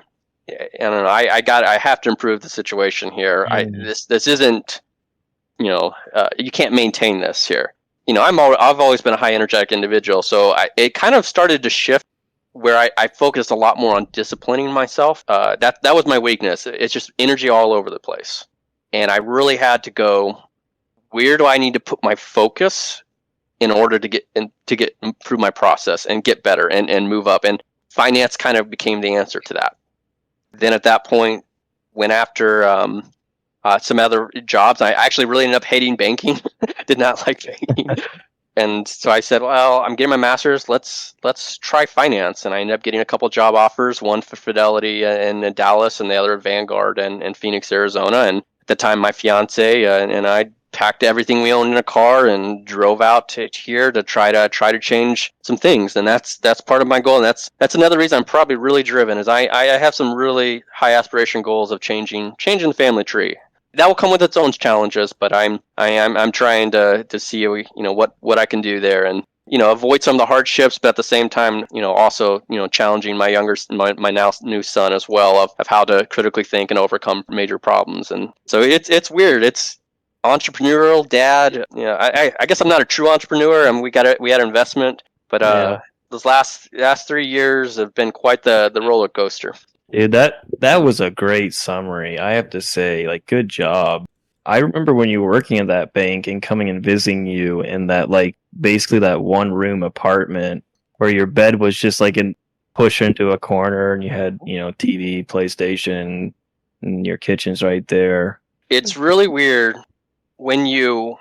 don't know, I have to improve the situation here. This isn't, you can't maintain this here. I've always been a high energetic individual, so it kind of started to shift where I focused a lot more on disciplining myself. That was my weakness. It's just energy all over the place. And I really had to go, where do I need to put my focus in order to improve my process and get better and move up? And finance kind of became the answer to that. Then at that point, went after some other jobs. I actually really ended up hating banking. Did not like banking. And so I said, well, I'm getting my master's. Let's try finance. And I ended up getting a couple job offers, one for Fidelity in Dallas and the other at Vanguard and Phoenix, Arizona. And at the time, my fiance and I packed everything we owned in a car and drove out to here to try to change some things. And that's part of my goal. And that's another reason I'm probably really driven is I have some really high aspiration goals of changing the family tree. That will come with its own challenges, but I'm trying to see what I can do there and avoid some of the hardships, but at the same time also challenging my now new son as well of how to critically think and overcome major problems. And so it's weird. It's entrepreneurial dad. I guess I'm not a true entrepreneur, and we had an investment, but those last 3 years have been quite the roller coaster. Dude, that was a great summary. I have to say, like, good job. I remember when you were working at that bank and coming and visiting you in that, like, basically that one room apartment where your bed was just like pushed into a corner and you had, TV, PlayStation, and your kitchen's right there. It's really weird when you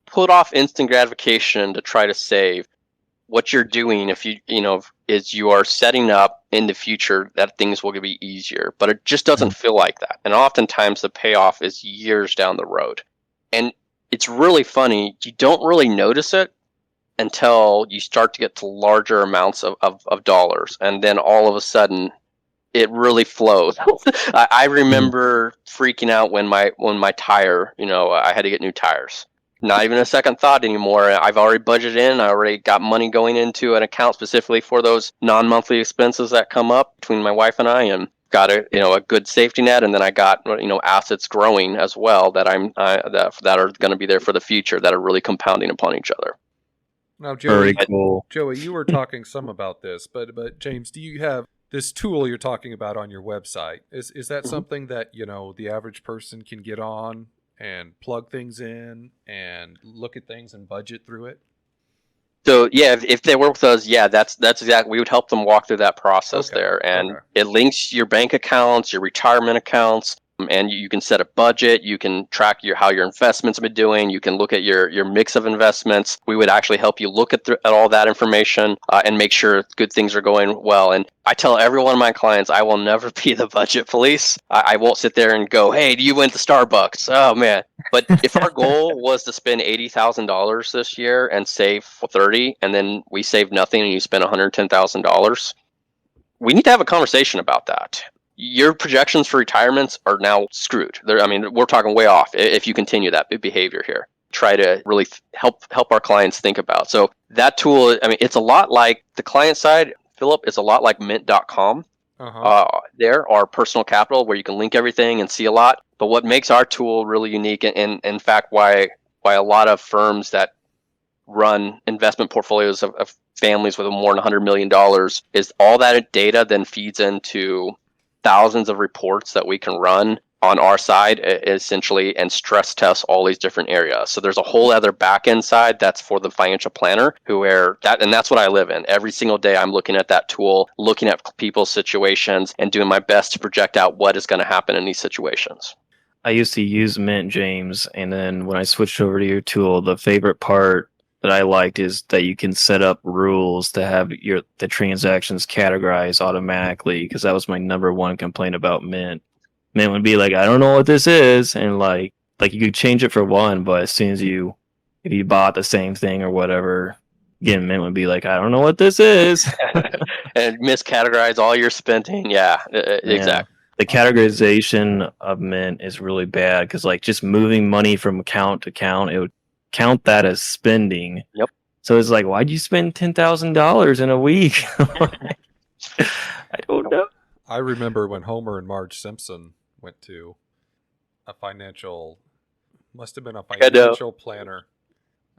put off instant gratification to try to save. What you're doing, if is you are setting up in the future that things will be easier, but it just doesn't feel like that. And oftentimes the payoff is years down the road. And it's really funny. You don't really notice it until you start to get to larger amounts of dollars. And then all of a sudden it really flows. I remember freaking out when my tire, I had to get new tires. Not even a second thought anymore. I've already budgeted in. I already got money going into an account specifically for those non-monthly expenses that come up between my wife and I, and got a good safety net. And then I got assets growing as well that that are going to be there for the future, that are really compounding upon each other. Now, Joey, very cool. Joey, you were talking some about this, but James, do you have this tool you're talking about on your website? Is that something that the average person can get on and plug things in and look at things and budget through it? So yeah, if they work with us, that's exactly, we would help them walk through that process there, and it links your bank accounts, your retirement accounts, and you can set a budget. You can track how your investments have been doing. You can look at your mix of investments. We would actually help you look at all that information and make sure good things are going well. And I tell every one of my clients, I will never be the budget police. I won't sit there and go, hey, do you went to Starbucks? Oh, man. But if our goal was to spend $80,000 this year and save $30,000, and then we save nothing and you spend $110,000, we need to have a conversation about that. Your projections for retirements are now screwed. We're talking way off if you continue that behavior here. Try to really help our clients think about. So that tool, it's a lot like the client side, Philip, it's a lot like mint.com. There are personal capital where you can link everything and see a lot. But what makes our tool really unique, and in fact, why a lot of firms that run investment portfolios of families with more than $100 million is all that data then feeds into thousands of reports that we can run on our side, essentially, and stress test all these different areas. So there's a whole other back end side that's for the financial planner, and that's what I live in. Every single day I'm looking at that tool, looking at people's situations, and doing my best to project out what is going to happen in these situations. I used to use Mint, James, and then when I switched over to your tool, the favorite part that I liked is that you can set up rules to have the transactions categorized automatically, because that was my number one complaint about Mint. Mint would be like, I don't know what this is, and like you could change it for one, but as soon as if you bought the same thing or whatever, again, Mint would be like, I don't know what this is. And miscategorize all your spending. Yeah, exactly. The categorization of Mint is really bad, because like just moving money from account to account, it would count that as spending. Yep. So it's like, why'd you spend $10,000 in a week? I don't know. I remember when Homer and Marge Simpson went to must have been a financial planner,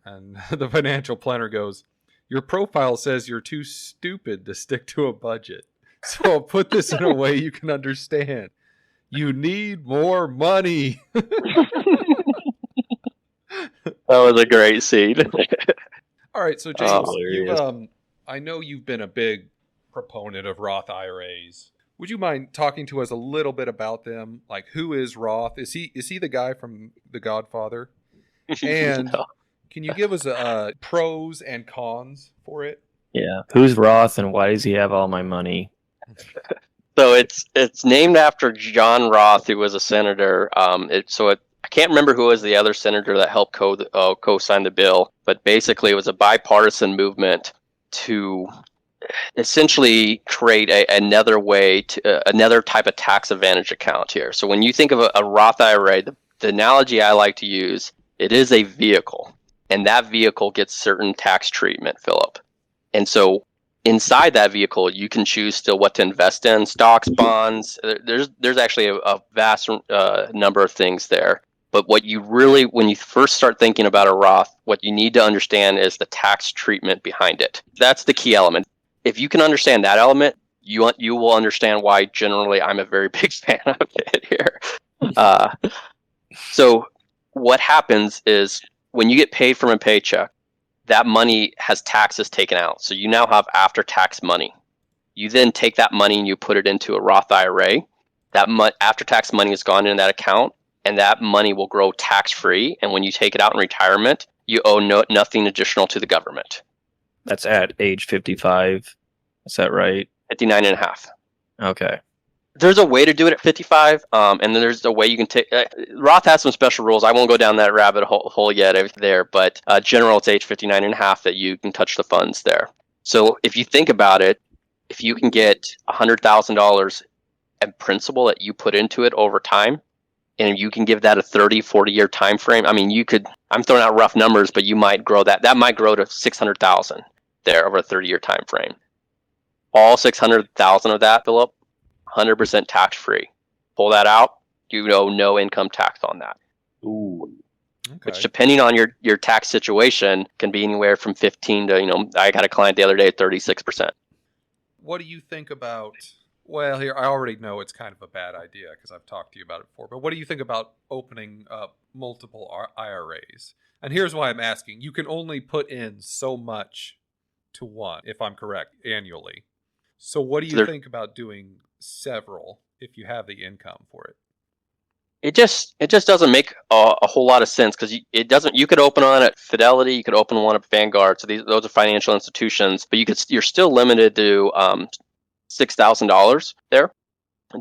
and the financial planner goes, your profile says you're too stupid to stick to a budget. So I'll put this in a way you can understand. You need more money. That was a great scene. All right, so James, I know you've been a big proponent of Roth IRAs. Would you mind talking to us a little bit about them? Like, who is Roth? Is he the guy from The Godfather? And can you give us pros and cons for it? Yeah. Who's Roth and why does he have all my money? So it's named after John Roth, who was a senator. I can't remember who was the other senator that helped co-sign the bill, but basically it was a bipartisan movement to essentially create another way to another type of tax advantage account here. So when you think of a Roth IRA, the analogy I like to use, it is a vehicle, and that vehicle gets certain tax treatment, Philip. And so inside that vehicle, you can choose still what to invest in, stocks, bonds. There's actually a vast number of things there. But when you first start thinking about a Roth, what you need to understand is the tax treatment behind it. That's the key element. If you can understand that element, you will understand why generally I'm a very big fan of it here. So what happens is when you get paid from a paycheck, that money has taxes taken out. So you now have after-tax money. You then take that money and you put it into a Roth IRA. That after-tax money has gone into that account, and that money will grow tax-free. And when you take it out in retirement, you owe nothing additional to the government. That's at age 55. Is that right? 59 and a half. Okay. There's a way to do it at 55, and then there's a way you can take. Roth has some special rules. I won't go down that rabbit hole yet there, but general, it's age 59 and a half that you can touch the funds there. So if you think about it, if you can get $100,000 in principal that you put into it over time, and you can give that a 30, 40-year time frame, I mean, I'm throwing out rough numbers, but you might grow that. That might grow to $600,000 there over a 30-year time frame. All $600,000 of that, Philip, 100% tax-free. Pull that out, you owe no income tax on that. Ooh. Okay. Which, depending on your tax situation, can be anywhere from 15 to, I got a client the other day at 36%. What do you think about, well, here, I already know it's kind of a bad idea because I've talked to you about it before, but what do you think about opening up multiple IRAs? And here's why I'm asking. You can only put in so much to one, if I'm correct, annually. So what do you think about doing several if you have the income for it? It just doesn't make a whole lot of sense because you could open one at Fidelity, you could open one at Vanguard. So those are financial institutions, but you're still limited to $6,000 there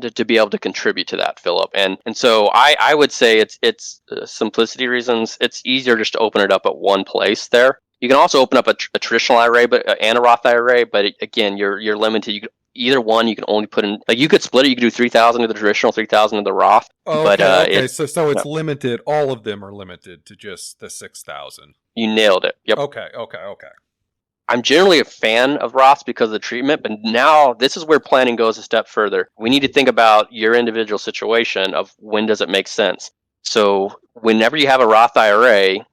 to be able to contribute to that, Philip. And so I would say it's simplicity reasons. It's easier just to open it up at one place there. You can also open up a traditional IRA and a Roth IRA, but again, you're limited. Either one, you can only put in, like, you could split it. You could do 3,000 to the traditional, 3,000 to the Roth. Oh, but okay. So it's limited. All of them are limited to just the 6,000. You nailed it. Yep. Okay. I'm generally a fan of Roths because of the treatment, but now this is where planning goes a step further. We need to think about your individual situation of when does it make sense. So whenever you have a Roth IRA,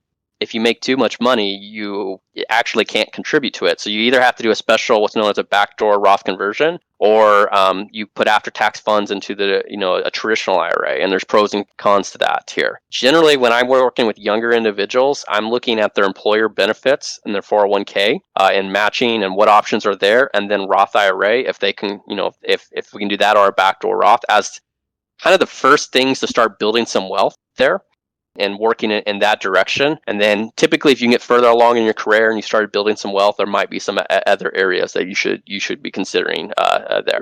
if you make too much money, you actually can't contribute to it. So you either have to do a special, what's known as a backdoor Roth conversion, or you put after-tax funds into a traditional IRA. And there's pros and cons to that here. Generally, when I'm working with younger individuals, I'm looking at their employer benefits and their 401k and matching and what options are there, and then Roth IRA if they can, if we can do that, or a backdoor Roth as kind of the first things to start building some wealth there and working in that direction. And then typically if you can get further along in your career and you started building some wealth, there might be some other areas that you should be considering there.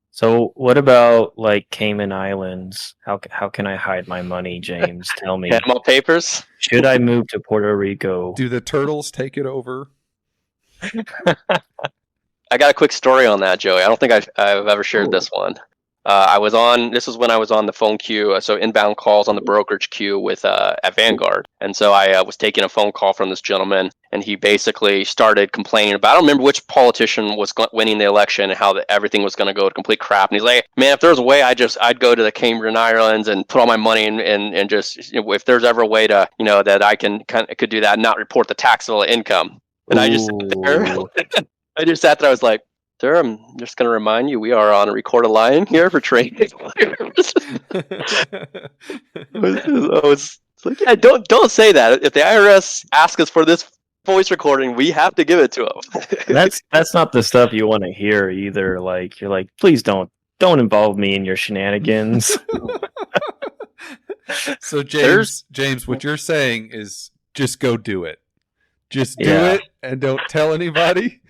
So what about like Cayman Islands? How can I hide my money, James? Tell me. Panama Papers? Should I move to Puerto Rico? Do the turtles take it over? I got a quick story on that, Joey. I don't think I've ever shared this one. This was when I was on the phone queue, so inbound calls on the brokerage queue with at Vanguard. And so I was taking a phone call from this gentleman, and he basically started complaining about, I don't remember which politician was winning the election and how everything was going to go to complete crap. And he's like, man, if there was a way, I'd go to the Cayman Islands and put all my money in and just, if there's ever a way to, that I could do that and not report the taxable income. And I just sat there, I was like, sir, I'm just going to remind you, we are on a recorded line here for training. It's like, yeah, don't say that. If the IRS asks us for this voice recording, we have to give it to them. That's not the stuff you want to hear either. Like, you're like, please don't involve me in your shenanigans. So James, what you're saying is just go do it. Just do it and don't tell anybody.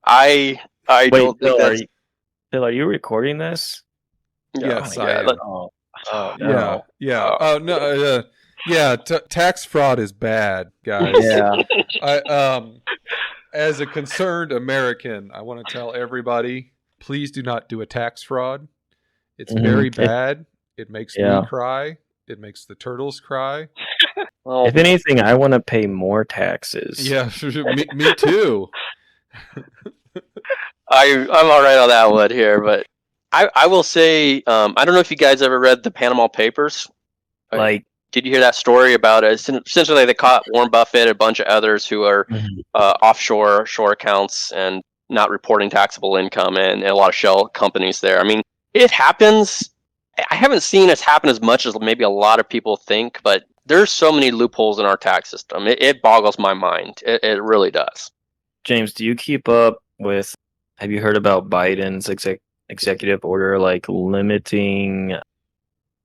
I Wait, don't think that's... Phil, are you recording this? Yes, I am. No. Yeah. Oh no. Tax fraud is bad, guys. Yeah. As a concerned American, I want to tell everybody: please do not do a tax fraud. It's very bad. It makes me cry. It makes the turtles cry. Well, if anything, I want to pay more taxes. Yeah, me too. I'm all right on that one here, but I will say, I don't know if you guys ever read the Panama Papers. Like, did you hear that story about essentially they caught Warren Buffett and a bunch of others who are offshore shore accounts and not reporting taxable income, and a lot of shell companies there. I mean, it happens. I haven't seen it happen as much as maybe a lot of people think, but there's so many loopholes in our tax system. It boggles my mind. It really does. James, do you keep up with? Have you heard about Biden's executive order, like limiting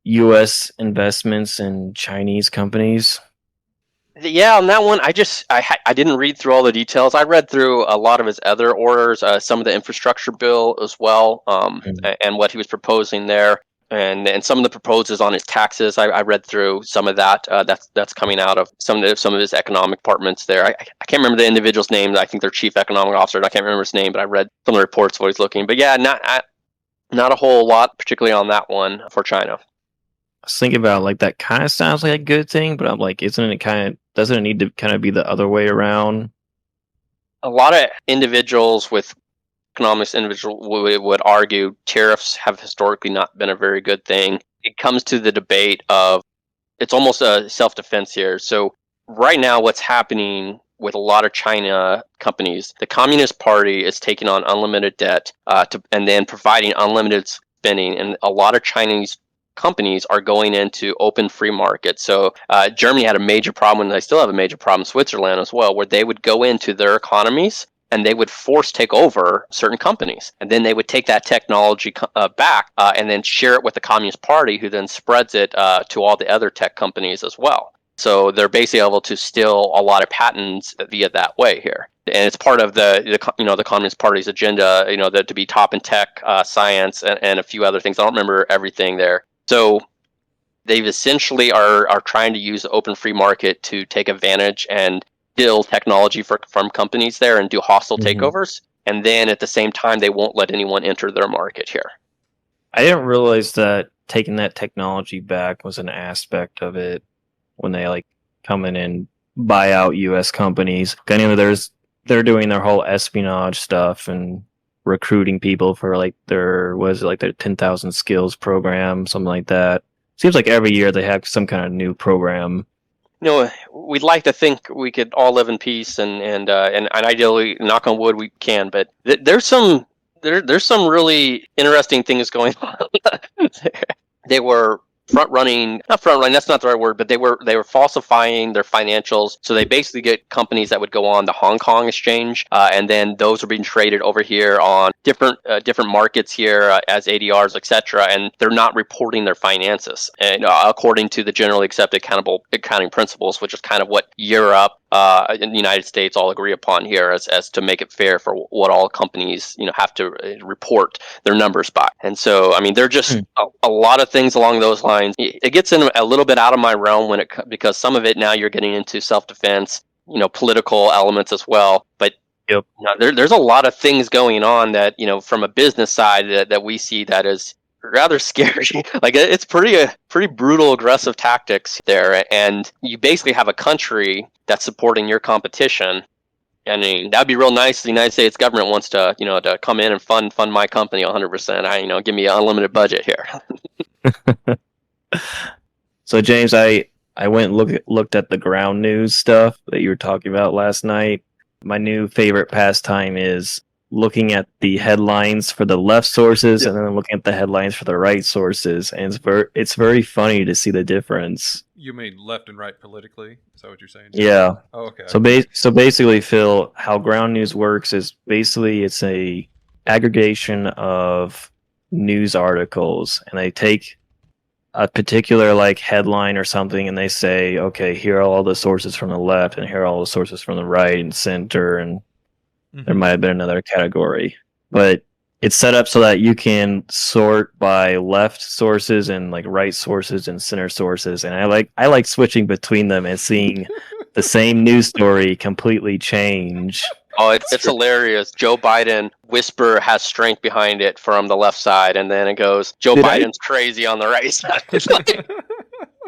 U.S. investments in Chinese companies? Yeah, on that one, I didn't read through all the details. I read through a lot of his other orders, some of the infrastructure bill as well, and what he was proposing there, and some of the proposals on his taxes. I read through some of that. That's coming out of some of his economic departments there. I can't remember the individual's name. I think their chief economic officer. I can't remember his name, but I read some of the reports of what he's looking. But yeah, not a whole lot, particularly on that one for China. I was thinking about like that kind of sounds like a good thing, but I'm like, doesn't it need to kind of be the other way around? A lot of individuals with economics would argue tariffs have historically not been a very good thing. It comes to the debate of it's almost a self-defense here. So right now what's happening with a lot of China companies, the Communist Party is taking on unlimited debt and then providing unlimited spending, and a lot of Chinese companies are going into open free markets. So Germany had a major problem, and they still have a major problem, Switzerland as well, where they would go into their economies and they would take over certain companies. And then they would take that technology back and then share it with the Communist Party, who then spreads it to all the other tech companies as well. So they're basically able to steal a lot of patents via that way here. And it's part of the Communist Party's agenda, to be top in tech, science, and a few other things. I don't remember everything there. So they've essentially are trying to use the open free market to take advantage and steal technology from companies there and do hostile takeovers. And then at the same time, they won't let anyone enter their market here. I didn't realize that taking that technology back was an aspect of it when they like come in and buy out U.S. companies. I know they're doing their whole espionage stuff and recruiting people for like their 10,000 skills program, something like that. Seems like every year they have some kind of new program. We'd like to think we could all live in peace and ideally, knock on wood, we can. But there's some really interesting things going on. They were not front running, that's not the right word, but they were falsifying their financials. So they basically get companies that would go on the Hong Kong exchange, and then those are being traded over here on different markets here as ADRs, etc. And they're not reporting their finances, and according to the generally accepted accounting principles, which is kind of what Europe in the United States all agree upon here as to make it fair for what all companies have to report their numbers by. And so I mean there are just a lot of things along those lines. It gets in a little bit out of my realm because some of it now you're getting into self-defense, political elements as well. But yep. There's a lot of things going on that from a business side that we see that is rather scary. Like it's pretty brutal, aggressive tactics there, and you basically have a country that's supporting your competition. I mean, that'd be real nice. The United States government wants to, to come in and fund my company 100%. Give me an unlimited budget here. So James, I went and looked at the ground news stuff that you were talking about last night. My new favorite pastime is looking at the headlines for the left sources and then looking at the headlines for the right sources, and it's very funny to see the difference. You mean left and right politically? Is that what you're saying? Yeah. Oh, okay. So basically, Phil, how ground news works is basically it's a aggregation of news articles, and they take a particular like headline or something, and they say, okay, here are all the sources from the left, and here are all the sources from the right and center, and there might have been another category, but it's set up so that you can sort by left sources and like right sources and center sources. And I like switching between them and seeing the same news story completely change. Oh, it's hilarious. Joe Biden whisper has strength behind it from the left side, and then it goes, Biden's crazy on the right side.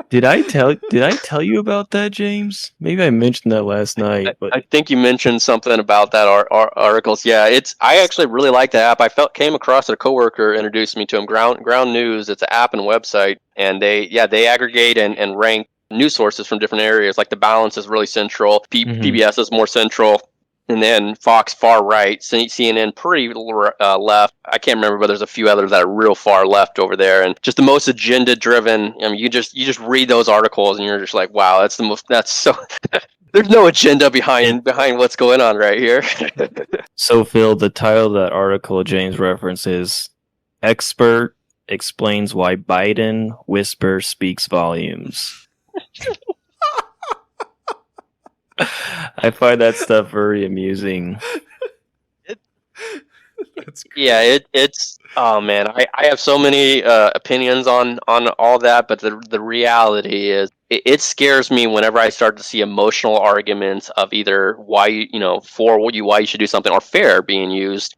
Did I tell you about that, James? Maybe I mentioned that last night, but I think you mentioned something about that articles. Yeah, I actually really like the app. Came across it. A coworker introduced me to them. Ground News. It's an app and website, and they aggregate and rank news sources from different areas. Like the Balance is really central. PBS is more central. And then Fox far right, CNN pretty left. I can't remember, but there's a few others that are real far left over there, and just the most agenda driven. I mean, you just read those articles and you're just like, wow, that's so. There's no agenda behind what's going on right here. So Phil, the title of that article James references, "Expert Explains Why Biden Whisper Speaks Volumes." I find that stuff very amusing. It's oh man, I have so many opinions on all that, but the reality is it scares me whenever I start to see emotional arguments of either why you should do something or fair being used.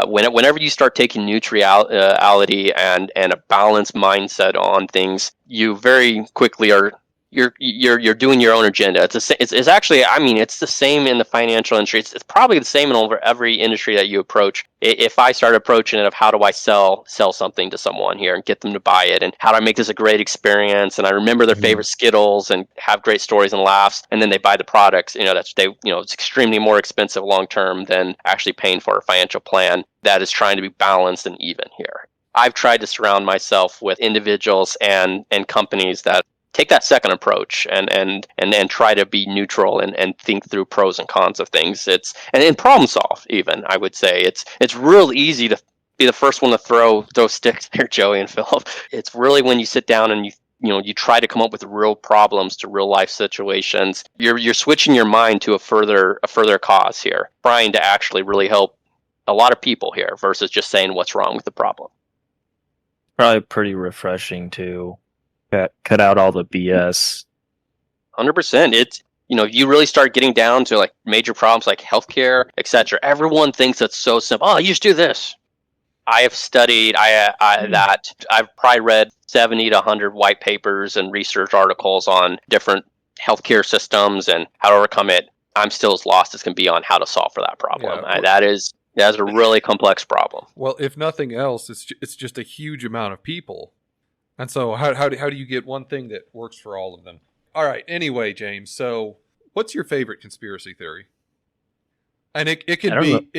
Whenever you start taking neutrality and a balanced mindset on things, you very quickly are you're doing your own agenda. It's actually, I mean, it's the same in the financial industry. It's probably the same in over every industry that you approach. If I start approaching it of how do I sell something to someone here and get them to buy it, and how do I make this a great experience, and I remember their favorite Skittles and have great stories and laughs, and then they buy the products. It's extremely more expensive long term than actually paying for a financial plan that is trying to be balanced and even here. I've tried to surround myself with individuals and companies that take that second approach and try to be neutral and think through pros and cons of things. And problem solve. Even I would say it's real easy to be the first one to throw sticks there, Joey and Phil. It's really when you sit down and you try to come up with real problems to real life situations. You're switching your mind to a further cause here, trying to actually really help a lot of people here versus just saying what's wrong with the problem. Probably pretty refreshing to cut out all the BS. 100%. It's you really start getting down to like major problems like healthcare, etc. Everyone thinks it's so simple. Oh, you just do this. I have studied that. I've probably read 70 to 100 white papers and research articles on different healthcare systems and how to overcome it. I'm still as lost as can be on how to solve for that problem. Yeah, that is a really complex problem. Well, if nothing else, it's just a huge amount of people. And so how do you get one thing that works for all of them? All right. Anyway, James, so what's your favorite conspiracy theory? And it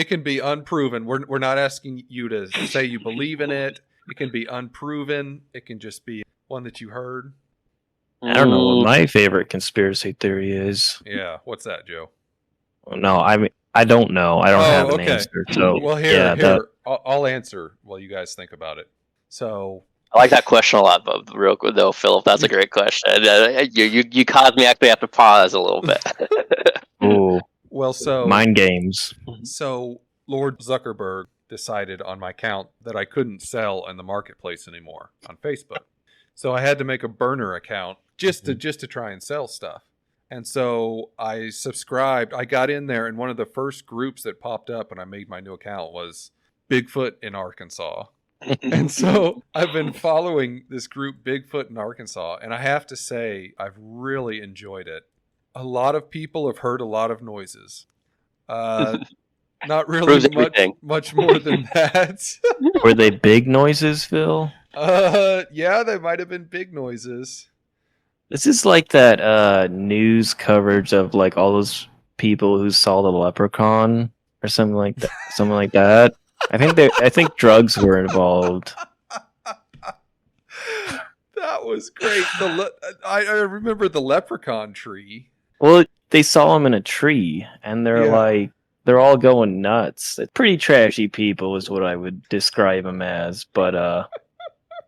can be unproven. We're not asking you to say you believe in it. It can be unproven. It can just be one that you heard. I don't know what my favorite conspiracy theory is. Yeah, what's that, Joe? No, I don't know. I don't have an answer. So well, here, I'll answer while you guys think about it. So I like that question a lot, but real quick though, Philip, that's a great question. You caused me actually have to pause a little bit. Ooh. Well, so mind games. So Lord Zuckerberg decided on my account that I couldn't sell in the marketplace anymore on Facebook. So I had to make a burner account just to try and sell stuff. And so I subscribed. I got in there, and one of the first groups that popped up when I made my new account was Bigfoot in Arkansas. And so I've been following this group Bigfoot in Arkansas, and I have to say I've really enjoyed it. A lot of people have heard a lot of noises. Not really much more than that. Were they big noises, Phil? Yeah, they might have been big noises. This is like that news coverage of like all those people who saw the leprechaun or something like that. I think drugs were involved. That was great. I remember the leprechaun tree. Well, they saw him in a tree, and they're all going nuts. Pretty trashy people is what I would describe them as, but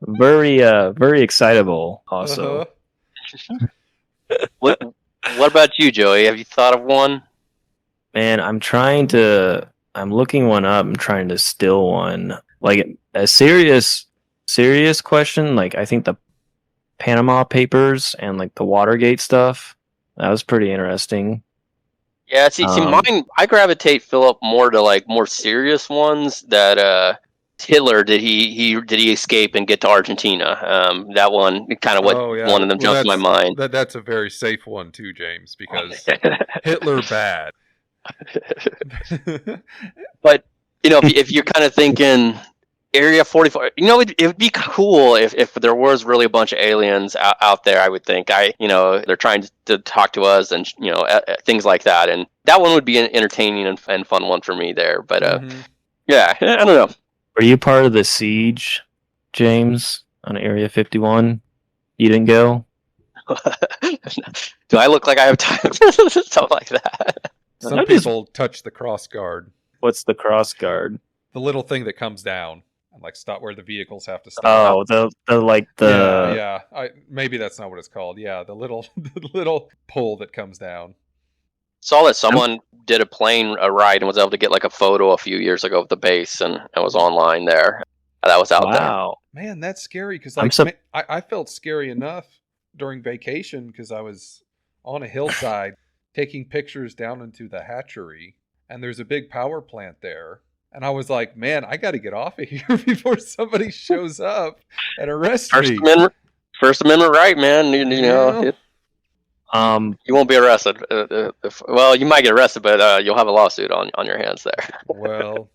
very excitable also. What about you, Joey? Have you thought of one? Man, I'm looking one up. I'm trying to still one. Like a serious question, like I think the Panama Papers and like the Watergate stuff, that was pretty interesting. Yeah, see, mine, I gravitate, Philip, more to like more serious ones that Hitler, did he escape and get to Argentina? That one kind of one of them jumped to my mind. That's a very safe one too, James, because Hitler bad. But if you're kind of thinking Area 44, it would be cool if there was really a bunch of aliens out there. I would think they're trying to talk to us and things like that, and that one would be an entertaining and fun one for me there. But yeah, I don't know. Were you part of the siege, James, on Area 51? You didn't go? Do I look like I have time? Something like that. Some people touch the cross guard. What's the cross guard? The little thing that comes down and stop where the vehicles have to stop. Oh, Yeah. Maybe that's not what it's called. Yeah, the little pole that comes down. Saw that someone did a plane ride and was able to get a photo a few years ago of the base, and it was online there. That was out there. Wow. Man, that's scary because I felt scary enough during vacation because I was on a hillside taking pictures down into the hatchery, and there's a big power plant there. And I was like, man, I got to get off of here before somebody shows up and arrests me. First Amendment right, man. You won't be arrested. Well, you might get arrested, but you'll have a lawsuit on your hands there. Well,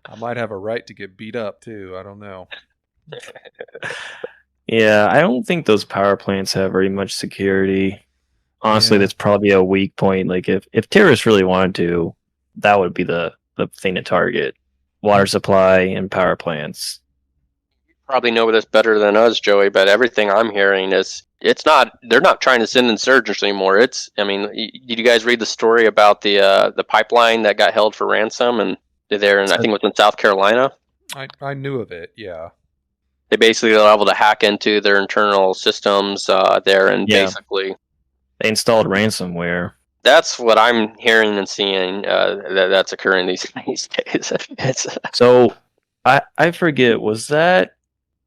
I might have a right to get beat up too. I don't know. Yeah, I don't think those power plants have very much security. Honestly, that's probably a weak point. If terrorists really wanted to, that would be the thing to target. Water supply and power plants. You probably know this better than us, Joey, but everything I'm hearing is they're not trying to send insurgents anymore. Did you guys read the story about the pipeline that got held for ransom and there, and I think it was in South Carolina? I knew of it, yeah. They basically were able to hack into their internal systems there, and basically they installed ransomware. That's what I'm hearing and seeing that's occurring these days. So I forget, was that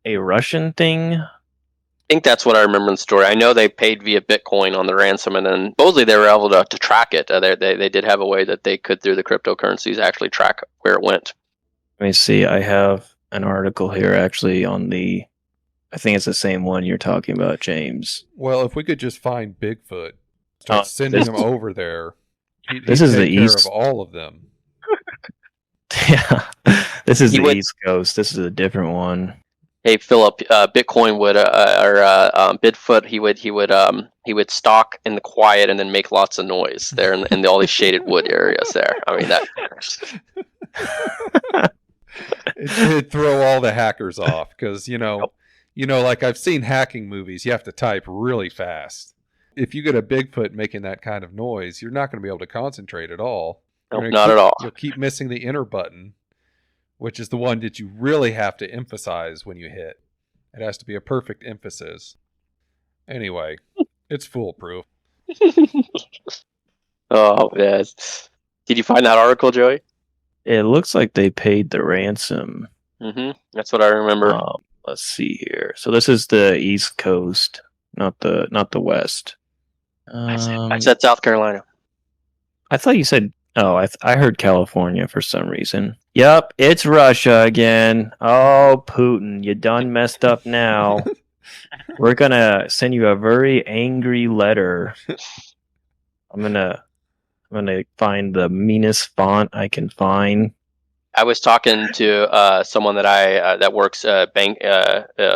a Russian thing? I think that's what I remember in the story. I know they paid via Bitcoin on the ransom, and then supposedly they were able to track it. They did have a way that they could, through the cryptocurrencies, actually track where it went. Let me see. I have an article here actually on I think it's the same one you're talking about, James. Well, if we could just find Bigfoot, start sending him over there. This is the east of all of them. Yeah, this is the East Coast. This is a different one. Hey Philip, Bitcoin would or Bigfoot he would stalk in the quiet and then make lots of noise there in all these shaded wood areas there. I mean that. It'd throw all the hackers off because I've seen hacking movies. You have to type really fast. If you get a Bigfoot making that kind of noise, you're not going to be able to concentrate at all. Nope, not at all. You'll keep missing the enter button, which is the one that you really have to emphasize when you hit. It has to be a perfect emphasis. Anyway, it's foolproof. Oh, yes. Did you find that article, Joey? It looks like they paid the ransom. Mm-hmm. That's what I remember. Let's see here. So this is the East Coast, not the West. I said South Carolina. I thought you said. Oh, I heard California for some reason. Yep, it's Russia again. Oh, Putin, you done messed up now. We're gonna send you a very angry letter. I'm gonna find the meanest font I can find. I was talking to someone that works bank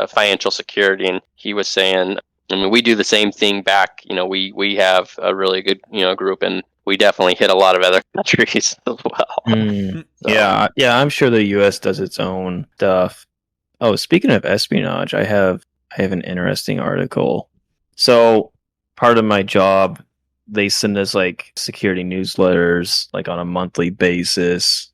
financial security, and he was saying, we do the same thing back. We have a really good group, and we definitely hit a lot of other countries as well. So. Yeah, I'm sure the U.S. does its own stuff. Oh, speaking of espionage, I have an interesting article. So part of my job, they send us security newsletters on a monthly basis.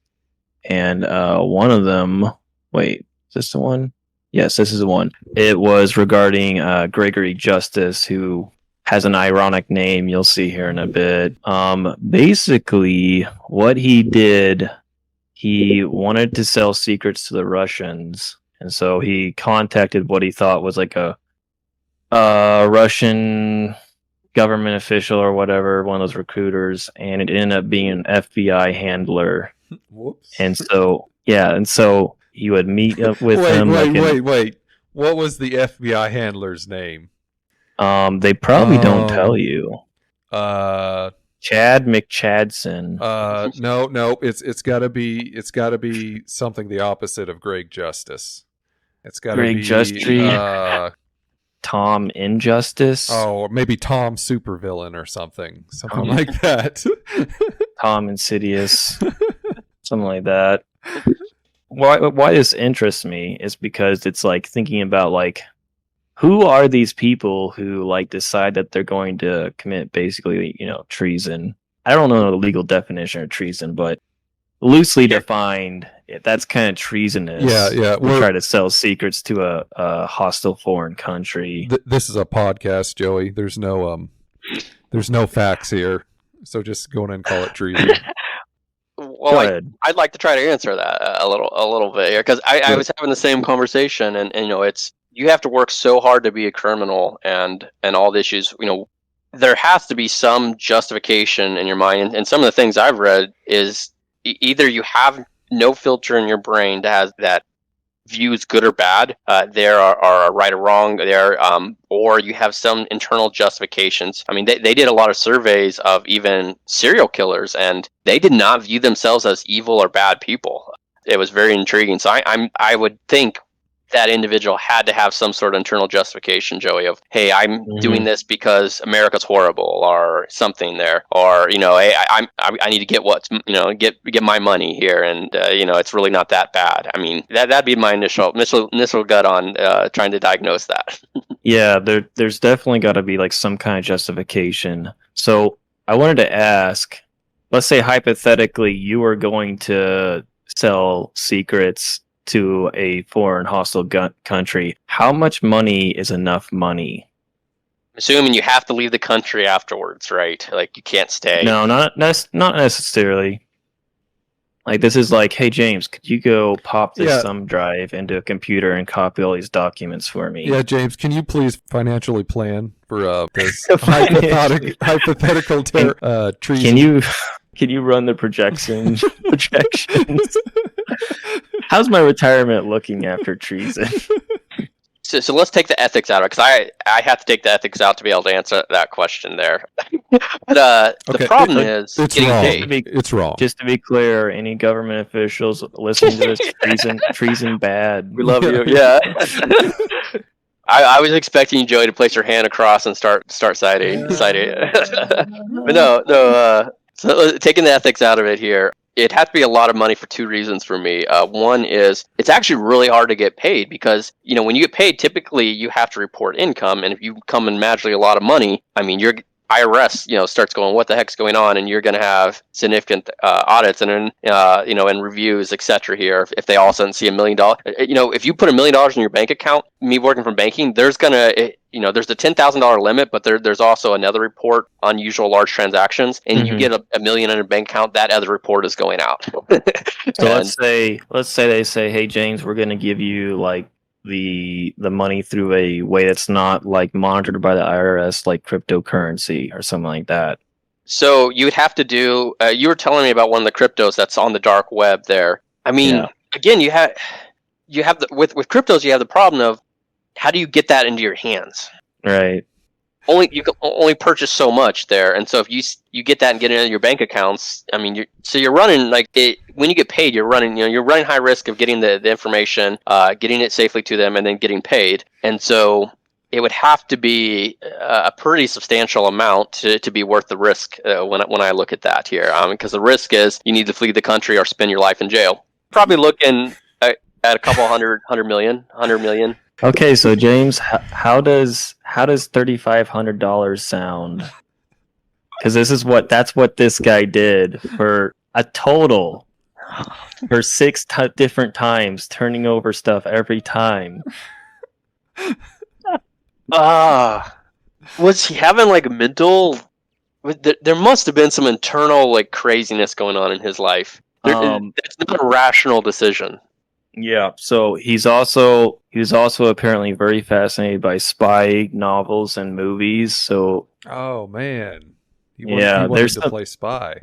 And one of them, wait, is this the one? Yes, this is the one. It was regarding Gregory Justice, who has an ironic name you'll see here in a bit. Basically, what he did, he wanted to sell secrets to the Russians. And so he contacted what he thought was a Russian government official or whatever, one of those recruiters, and it ended up being an FBI handler. Whoops. And so you would meet up with wait, him. Wait. What was the FBI handler's name? They probably don't tell you. Chad McChadson. No. It's gotta be something the opposite of Greg Justice. It's gotta Greg be Justice. Tom Injustice. Oh, or maybe Tom Supervillain or something like that. Tom Insidious, something like that. Why this interests me is because it's like thinking about like who are these people who like decide that they're going to commit basically, treason. I don't know the legal definition of treason, but loosely defined, that's kind of treasonous. Yeah. We try to sell secrets to a hostile foreign country. This is a podcast, Joey. There's no facts here, so just go in and call it treason. Well, I'd like to try to answer that a little bit here because I was having the same conversation, and it's you have to work so hard to be a criminal and all the issues. There has to be some justification in your mind, and some of the things I've read is either you have no filter in your brain that views good or bad, there are right or wrong there, or you have some internal justifications. I mean, they did a lot of surveys of even serial killers, and they did not view themselves as evil or bad people. It was very intriguing. So I would think that individual had to have some sort of internal justification, Joey, of, hey, I'm doing this because America's horrible or something there, or, hey, I need to get get my money here. And, it's really not that bad. I mean, that'd be my initial gut on trying to diagnose that. Yeah, there's definitely got to be like some kind of justification. So I wanted to ask, let's say hypothetically you were going to sell secrets to a foreign hostile country. How much money is enough money? Assuming you have to leave the country afterwards, right? Like you can't stay. No, not necessarily. Like this is like, hey James, could you go pop this thumb drive into a computer and copy all these documents for me? Yeah, James, can you please financially plan for this hypothetical treason? Can you run the projections? How's my retirement looking after treason? So let's take the ethics out of it, because I have to take the ethics out to be able to answer that question there. But the problem is getting paid. It's wrong. Just to be clear, any government officials listening to this, treason bad. We love you. Yeah. I was expecting Joey to place her hand across and start citing. But no. So taking the ethics out of it here, it had to be a lot of money for two reasons for me. One is it's actually really hard to get paid because, when you get paid, typically you have to report income. And if you come in magically a lot of money, I mean, your IRS, starts going, what the heck's going on? And you're going to have significant audits and, and reviews, etc. here. If they all of a sudden see $1 million, if you put $1 million in your bank account, me working from banking, there's there's the $10,000 limit, but there's also another report, unusual large transactions, and you get $1 million in a bank account, that other report is going out. So let's say they say, hey James, we're going to give you like the money through a way that's not like monitored by the IRS, like cryptocurrency or something like that. So you would have to do. You were telling me about one of the cryptos that's on the dark web there. I mean, again, you have with cryptos, you have the problem of how do you get that into your hands? Right. You can only purchase so much there, and so if you get that and get it into your bank accounts, I mean, you're running like it. When you get paid, you're running high risk of getting the information, getting it safely to them, and then getting paid. And so it would have to be a pretty substantial amount to be worth the risk when I look at that here, because the risk is you need to flee the country or spend your life in jail. Probably looking at a couple hundred million. Okay, so James, how does $3,500 sound? Because that's what this guy did for a total for 6 different times, turning over stuff every time. Was he having like mental? There must have been some internal like craziness going on in his life. It's not a rational decision. Yeah, so he was also apparently very fascinated by spy novels and movies. So, oh man, he wanted to play spy.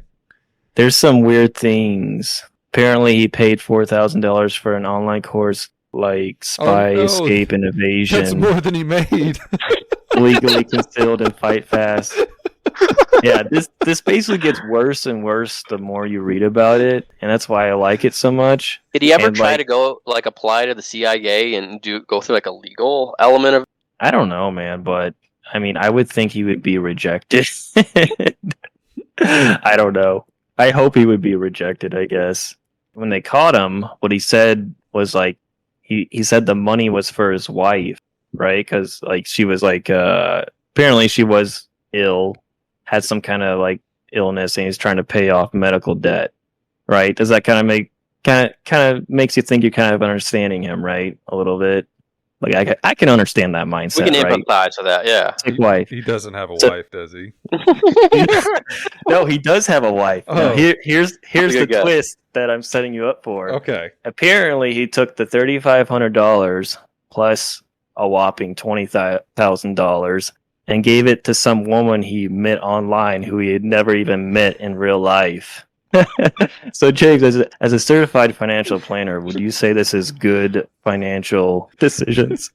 There's some weird things Apparently, he paid $4,000 for an online course like spy, no. escape, and That's evasion, more than he made. legally concealed, and fight fast. Yeah, this basically gets worse and worse the more you read about it, and that's why I like it so much. Did he ever And, try like, to go like apply to the CIA and go through like a legal element of? I don't know, man, but I mean, I would think he would be rejected. I don't know. I hope he would be rejected, I guess. When they caught him, what he said was like he said the money was for his wife, right? Cuz like she was like apparently she was ill, had some kind of like illness, and he's trying to pay off medical debt, right? Does that kind of makes you think you're kind of understanding him, right? A little bit. Like I can understand that mindset, We can right? empathize with that, yeah. Like wife. He doesn't have a So- wife, does he? No, he does have a wife. Now, Oh. here's Good the guess. twist that I'm setting you up for. Okay. Apparently, he took the $3,500 plus a whopping $20,000 and gave it to some woman he met online who he had never even met in real life. So, James, as a certified financial planner, would you say this is good financial decisions?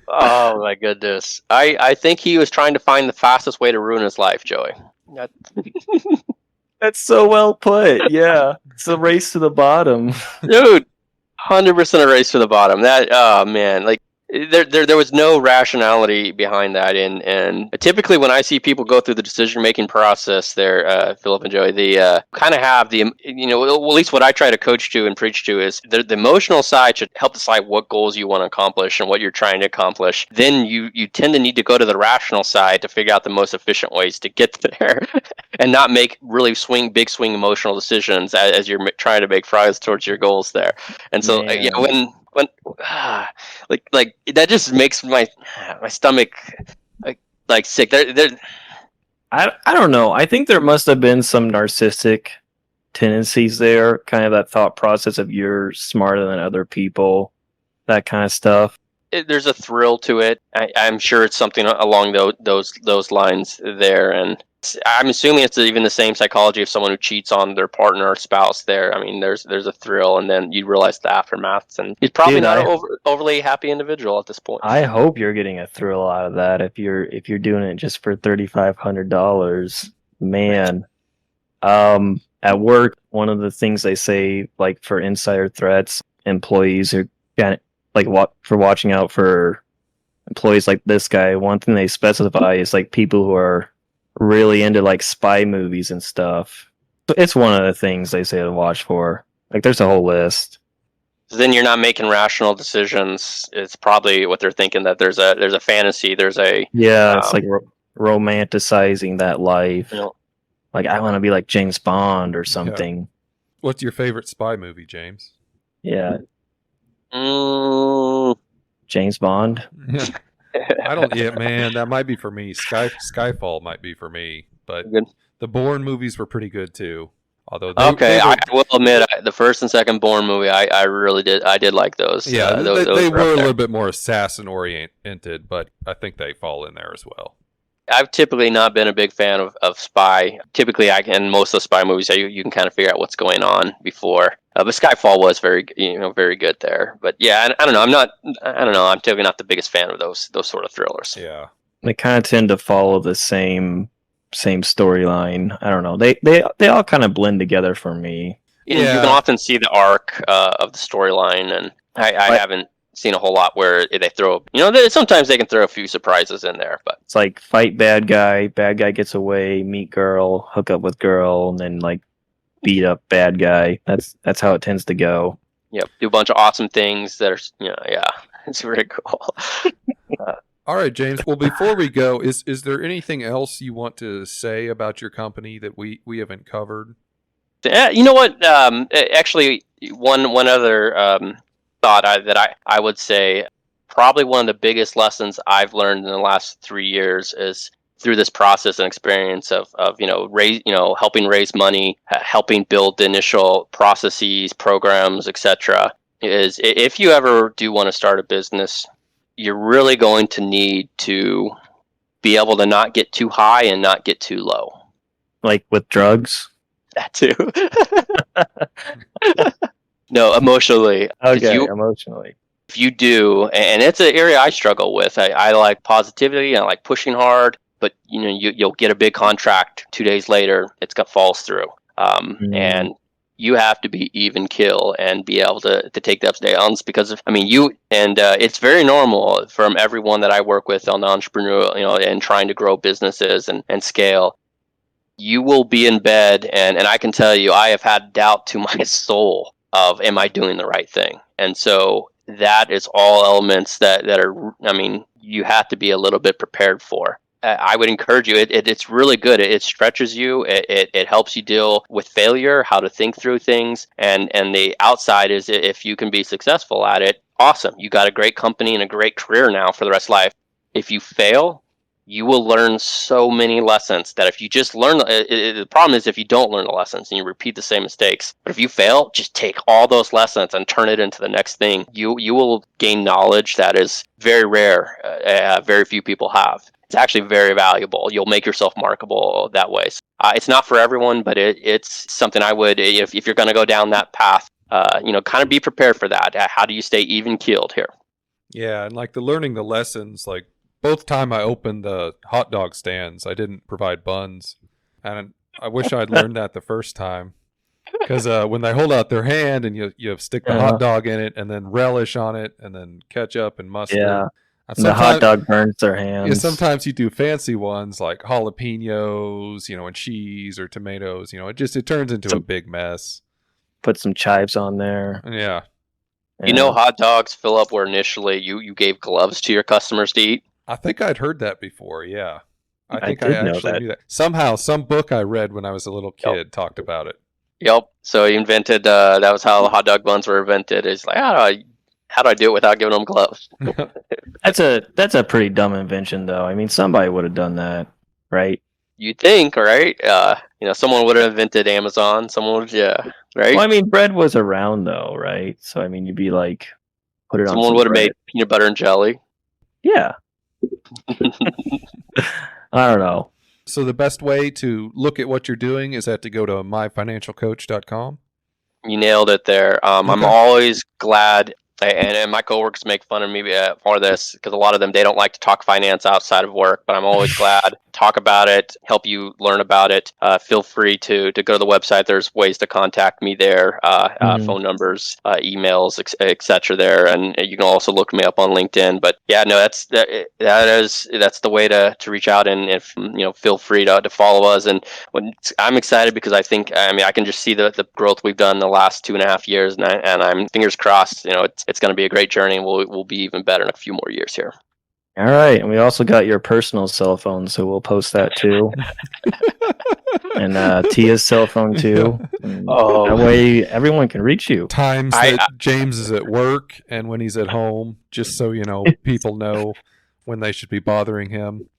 Oh my goodness. I think he was trying to find the fastest way to ruin his life, Joey. That- That's so well put. Yeah, it's a race to the bottom. Dude, 100% a race to the bottom. That, oh man, like there was no rationality behind that, and typically when I see people go through the decision making process, there, Philip and Joey, they kind of have the, at least what I try to coach to and preach to is the emotional side should help decide what goals you want to accomplish and what you're trying to accomplish. Then you tend to need to go to the rational side to figure out the most efficient ways to get there, and not make really big swing emotional decisions as you're trying to make progress towards your goals there. And so Man. when like that just makes my stomach like sick. I don't know. I think there must have been some narcissistic tendencies there, kind of that thought process of you're smarter than other people, that kind of stuff. There's a thrill to it. I'm sure it's something along those lines there, and I'm assuming it's even the same psychology of someone who cheats on their partner or spouse. There, I mean, there's a thrill, and then you realize the aftermaths, and he's probably Dude, not an overly happy individual at this point. I hope you're getting a thrill out of that if you're doing it just for $3,500, man. At work, one of the things they say, like for insider threats, employees are kind of like for watching out for employees like this guy. One thing they specify is like people who are really into like spy movies and stuff. It's one of the things they say to watch for. Like there's a whole list. Then you're not making rational decisions. It's probably what they're thinking, that there's a fantasy, there's a It's like romanticizing that life. you know, Like I want to be like James Bond or something. What's your favorite spy movie, James? Yeah, mm, James Bond. Yeah. I don't. Yeah, man, that might be for me. Skyfall might be for me, but Good. the Bourne movies were pretty good too. Although okay, they I were, will admit the first and second Bourne movie, I really did like those. yeah, those they were were up a there. little bit more assassin oriented, but I think they fall in there as well. I've typically not been a big fan of spy. Typically, in most of the spy movies, you can kind of figure out what's going on before. But Skyfall was very good there. But yeah, I don't know. I don't know. I'm typically not the biggest fan of those sort of thrillers. Yeah, They kind of tend to follow the same storyline. I don't know. They all kind of blend together for me. You can often see the arc of the storyline, and I haven't seen a whole lot where they throw. Sometimes they can throw a few surprises in there, but It's like fight bad guy gets away, meet girl, hook up with girl, and then like beat up bad guy. That's how it tends to go. do a bunch of awesome things that are it's really cool. All right, James. Well, before we go, is there anything else you want to say about your company that we haven't covered? You know what? Actually, one other thought that I would say probably one of the biggest lessons I've learned in the last 3 years is through this process and experience of helping raise money, helping build the initial processes, programs, etc. Is if you ever do want to start a business, you're really going to need to be able to not get too high and not get too low. Like with drugs. That too. No, emotionally. Okay, emotionally. If you do, and it's an area I struggle with. I like positivity and I like pushing hard, but you'll get a big contract 2 days later, falls through. And you have to be even kill and be able to take the ups and downs because it's very normal from everyone that I work with on the entrepreneurial, and trying to grow businesses and scale. You will be in bed, and I can tell you, I have had doubt to my soul of, am I doing the right thing? And so that is all elements that are, you have to be a little bit prepared for. I would encourage you. It's really good. It stretches you. It helps you deal with failure, how to think through things. And the outside is, if you can be successful at it, awesome. You got a great company and a great career now for the rest of life. If you fail, you will learn so many lessons that if you just learn, the problem is if you don't learn the lessons and you repeat the same mistakes. But if you fail, just take all those lessons and turn it into the next thing. You will gain knowledge that is very rare. Very few people have. It's actually very valuable. You'll make yourself marketable that way. So, it's not for everyone, but it's something I would, if you're going to go down that path, kind of be prepared for that. How do you stay even keeled here? Yeah, and like learning the lessons, like both time I opened the hot dog stands, I didn't provide buns, and I wish I'd learned that the first time. Because when they hold out their hand and you stick the hot dog in it and then relish on it and then ketchup and mustard. Yeah. And the hot dog burns their hands. Yeah, sometimes you do fancy ones like jalapenos, and cheese or tomatoes. It turns into a big mess. Put some chives on there. Yeah. Hot dogs fill up where initially you gave gloves to your customers to eat. I think I'd heard that before. Yeah. I think I actually knew that. Somehow, some book I read when I was a little kid talked about it. Yep. So he invented, that was how the hot dog buns were invented. It's like, how do I do it without giving them gloves? That's a pretty dumb invention, though. Somebody would have done that, right? You'd think, right? Someone would have invented Amazon. Someone would, right? Well, bread was around, though, right? So, you'd be like, put it on. Someone would have made peanut butter and jelly. Yeah. I don't know. So the best way to look at what you're doing is to go to myfinancialcoach.com. You nailed it there. Okay. I'm always glad, and my coworkers make fun of me for this because a lot of them, they don't like to talk finance outside of work, but I'm always glad to talk about it, help you learn about it. Feel free to go to the website. There's ways to contact me there, phone numbers, emails, etc. there, and you can also look me up on LinkedIn. But yeah, no, that's the way to reach out, and if feel free to follow us. And I'm excited because I think I can just see the growth we've done in the last 2.5 years, and I'm fingers crossed. It's going to be a great journey, and we'll be even better in a few more years here. All right, and we also got your personal cell phone, so we'll post that too. And Tia's cell phone too. That way everyone can reach you. Times that James is at work and when he's at home, just so people know when they should be bothering him.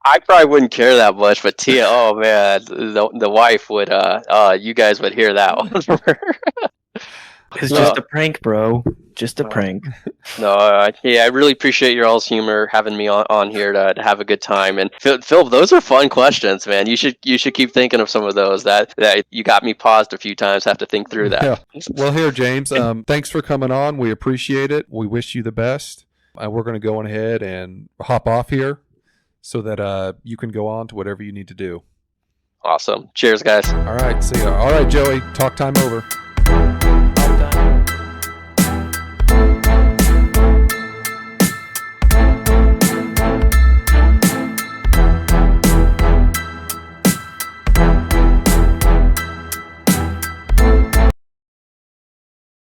I probably wouldn't care that much, but Tia, oh man, the wife would. You guys would hear that one from her. It's just a prank, bro. Just a prank. No, I really appreciate your all's humor, having me on here to have a good time. And Phil, those are fun questions, man. You should keep thinking of some of those. That you got me paused a few times. Have to think through that. Yeah. Well, here, James. Thanks for coming on. We appreciate it. We wish you the best. We're going to go on ahead and hop off here so that you can go on to whatever you need to do. Awesome. Cheers, guys. All right. See ya. All right, Joey. Talk time over.